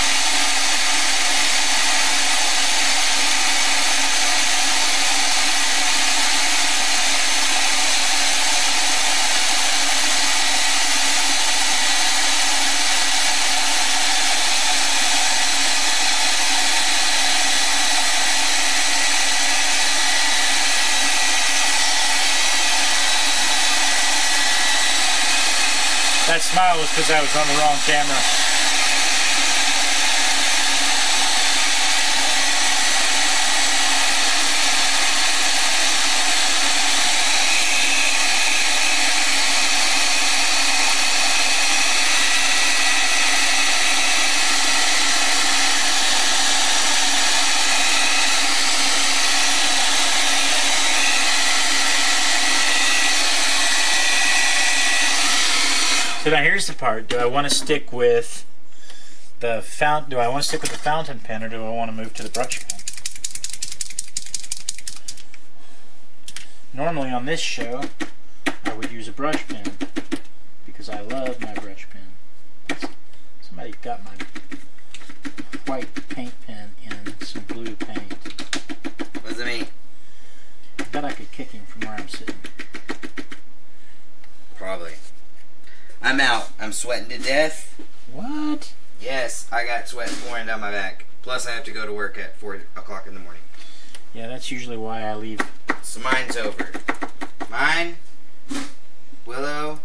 That smile was because I was on the wrong camera. So now here's the part. Do I want to stick with the fountain? Do I want to stick with the fountain pen, or do I want to move to the brush pen? Normally on this show, I would use a brush pen because I love my brush pen. Somebody got my white paint pen in some blue paint. What does it mean? I bet I could kick him from where I'm sitting. Probably. I'm out. I'm sweating to death. What? Yes, I got sweat pouring down my back. Plus, I have to go to work at 4 o'clock in the morning. Yeah, that's usually why I leave. So mine's over. Mine, Willow,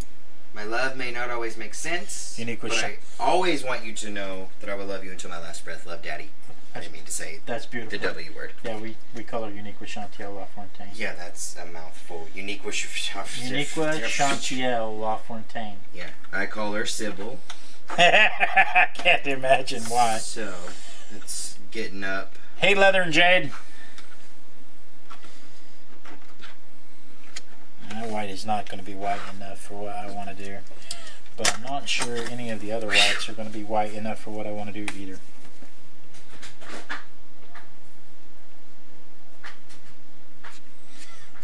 my love may not always make sense. Unique with but I always want you to know that I will love you until my last breath. Love, Daddy. I didn't mean to say that's beautiful. The W word. Yeah, we call her Unique Chantiel LaFontaine. Yeah, that's a mouthful. Unique Chantiel LaFontaine. Yeah, I call her Sybil. I can't imagine why. So, it's getting up. Hey, Leather and Jade. That white is not going to be white enough for what I want to do. But I'm not sure any of the other whites are going to be white enough for what I want to do either.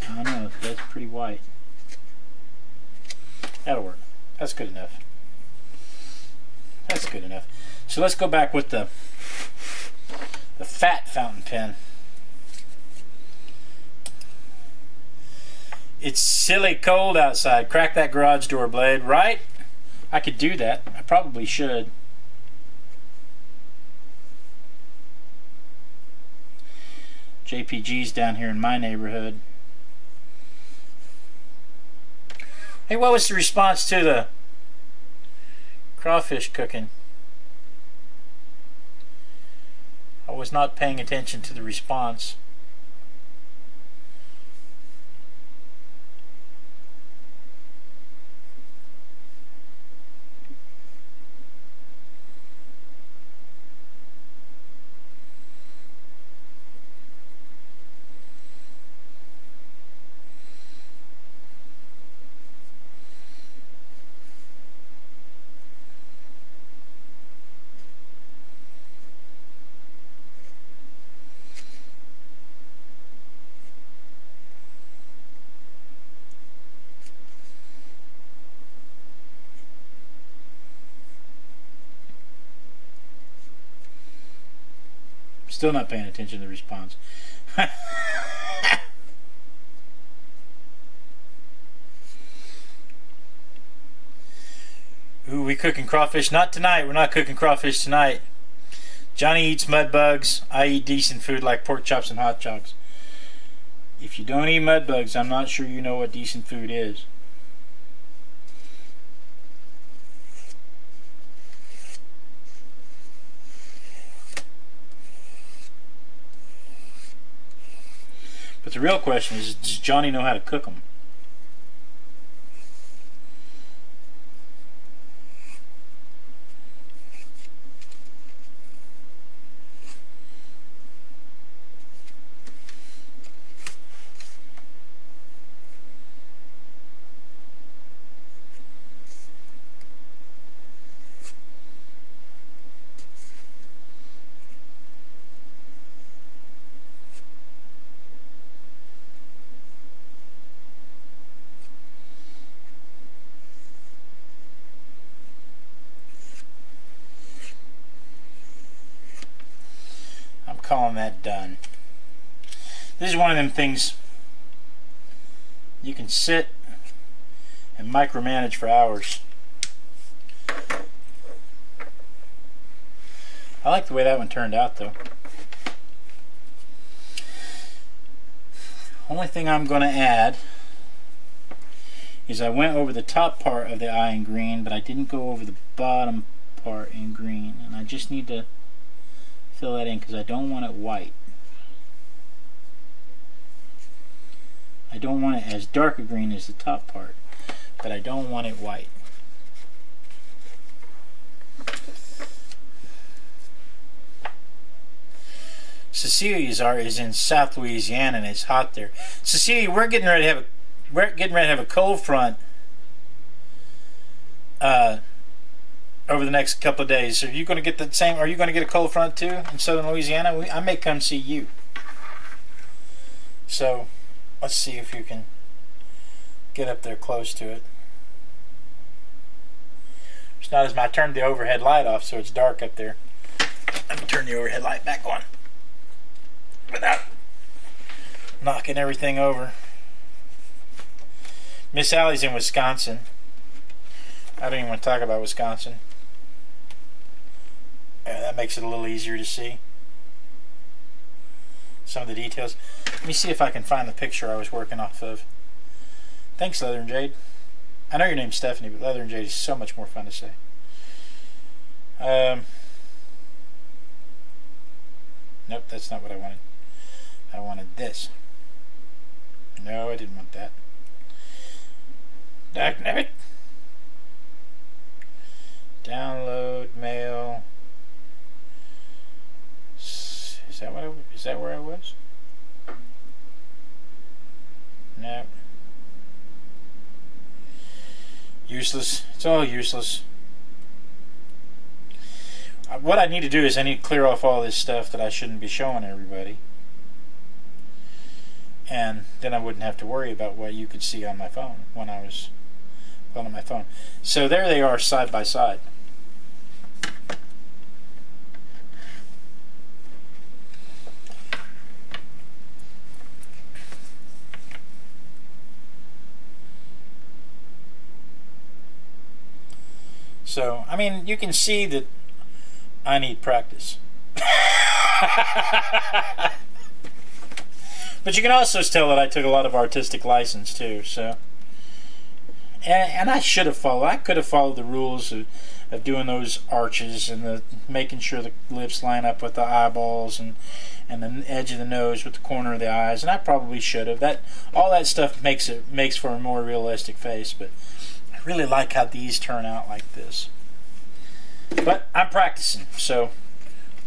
I don't know, that's pretty white. That'll work. That's good enough. That's good enough. So let's go back with the fat fountain pen. It's silly cold outside. Crack that garage door blade, right? I could do that. I probably should. JPG's down here in my neighborhood. Hey, what was the response to the crawfish cooking? I was not paying attention to the response. Still not paying attention to the response. Ooh, we cooking crawfish? Not tonight. We're not cooking crawfish tonight. Johnny eats mud bugs. I eat decent food like pork chops and hot dogs. If you don't eat mud bugs, I'm not sure you know what decent food is. But the real question is, does Johnny know how to cook them? calling that done. This is one of them things you can sit and micromanage for hours. I like the way that one turned out though. Only thing I'm going to add is I went over the top part of the eye in green, but I didn't go over the bottom part in green, and I just need to fill that in because I don't want it white. I don't want it as dark a green as the top part, but I don't want it white. Cecilia's art is in South Louisiana and it's hot there. Cecilia, we're getting ready to have a cold front over the next couple of days. Are you going to get the same? Are you going to get a cold front too in Southern Louisiana? I may come see you. So let's see if you can get up there close to it. It's not as I turned the overhead light off, so it's dark up there. Let me turn the overhead light back on without knocking everything over. Miss Allie's in Wisconsin. I don't even want to talk about Wisconsin. Yeah, that makes it a little easier to see some of the details. Let me see if I can find the picture I was working off of. Thanks, Leather and Jade. I know your name's Stephanie, but Leather and Jade is so much more fun to say. Nope, that's not what I wanted. I wanted this. No, I didn't want that. Dagnabbit. Download mail. Is that where I was? No. Useless. It's all useless. What I need to do is I need to clear off all this stuff that I shouldn't be showing everybody. And then I wouldn't have to worry about what you could see on my phone when I was on my phone. So there they are side by side. So, I mean, you can see that I need practice. But you can also tell that I took a lot of artistic license too. So, and I should have followed. I could have followed the rules of doing those arches and the making sure the lips line up with the eyeballs and the edge of the nose with the corner of the eyes. And I probably should have. All that stuff makes for a more realistic face. But I really like how these turn out like this. But I'm practicing. So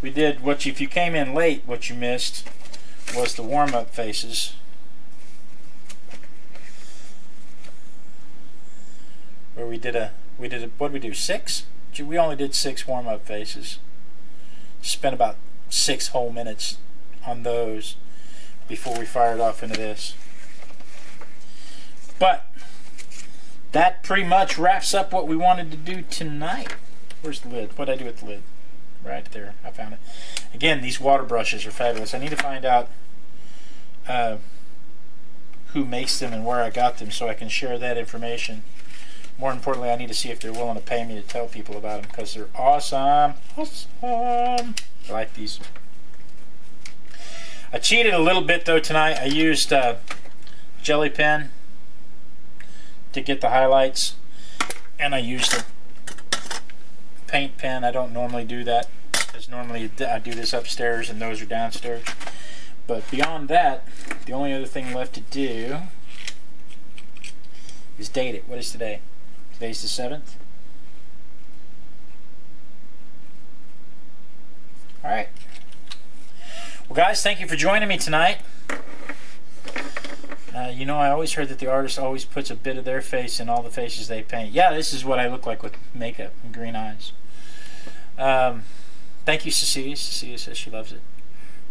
we did if you came in late, what you missed was the warm-up faces, where we did what did we do, 6? We only did 6 warm-up faces. Spent about 6 whole minutes on those before we fired off into this. But that pretty much wraps up what we wanted to do tonight. Where's the lid? What did I do with the lid? Right there, I found it. Again, these water brushes are fabulous. I need to find out who makes them and where I got them so I can share that information. More importantly, I need to see if they're willing to pay me to tell people about them because they're awesome. Awesome. I like these. I cheated a little bit though tonight. I used jelly pen to get the highlights, and I used a paint pen. I don't normally do that because normally I do this upstairs and those are downstairs. But beyond that, the only other thing left to do is date it. What is today? Today's the 7th. Alright. Well guys, thank you for joining me tonight. You know, I always heard that the artist always puts a bit of their face in all the faces they paint. Yeah, this is what I look like with makeup and green eyes. Thank you, Cecilia. Cecilia says she loves it.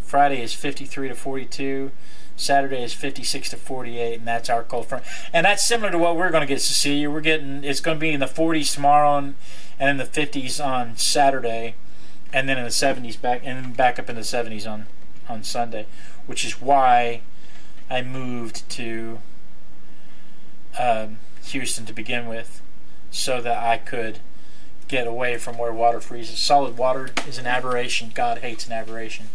Friday is 53 to 42. Saturday is 56 to 48, and that's our cold front. And that's similar to what we're going to get, Cecilia. It's going to be in the 40s tomorrow, and in the 50s on Saturday, and then in the 70s back up in the 70s on on Sunday, which is why I moved to Houston to begin with, so that I could get away from where water freezes. Solid water is an aberration. God hates an aberration.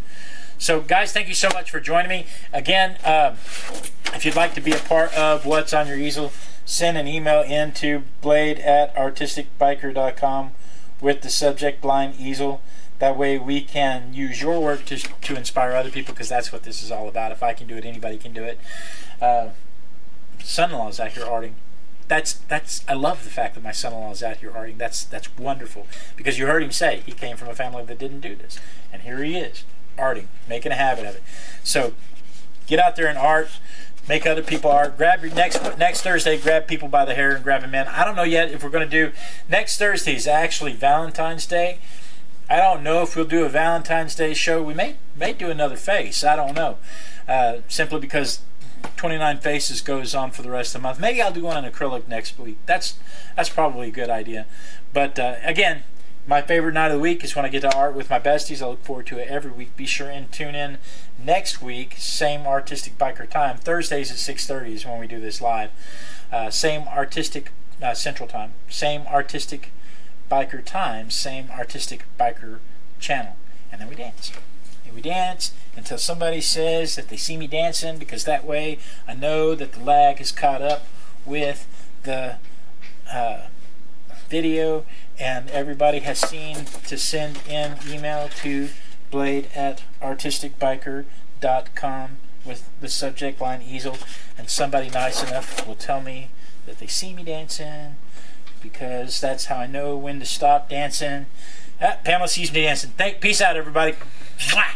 So guys, thank you so much for joining me. Again, if you'd like to be a part of What's on Your Easel, send an email in to blade@artisticbiker.com with the subject line easel. That way we can use your work to inspire other people, because that's what this is all about. If I can do it, anybody can do it. Son-in-law is out here arting. I love the fact that my son-in-law is out here arting. That's wonderful, because you heard him say he came from a family that didn't do this, and here he is arting, making a habit of it. So get out there and art, make other people art. Grab your next Thursday, grab people by the hair and grab them in. I don't know yet if we're going to do next Thursday is actually Valentine's Day. I don't know if we'll do a Valentine's Day show. We may do another face. I don't know, simply because 29 Faces goes on for the rest of the month. Maybe I'll do one in acrylic next week. That's probably a good idea. But again, my favorite night of the week is when I get to art with my besties. I look forward to it every week. Be sure and tune in next week, same Artistic Biker time. Thursdays at 6:30 is when we do this live. Same Artistic Central Time. Same Artistic Biker time. Same Artistic Biker channel. And then we dance. And we dance until somebody says that they see me dancing, because that way I know that the lag is caught up with the video, and everybody has seen to send in email to blade@artisticbiker.com with the subject line easel, and somebody nice enough will tell me that they see me dancing, because that's how I know when to stop dancing. Pamela sees me dancing. Peace out, everybody. Mwah!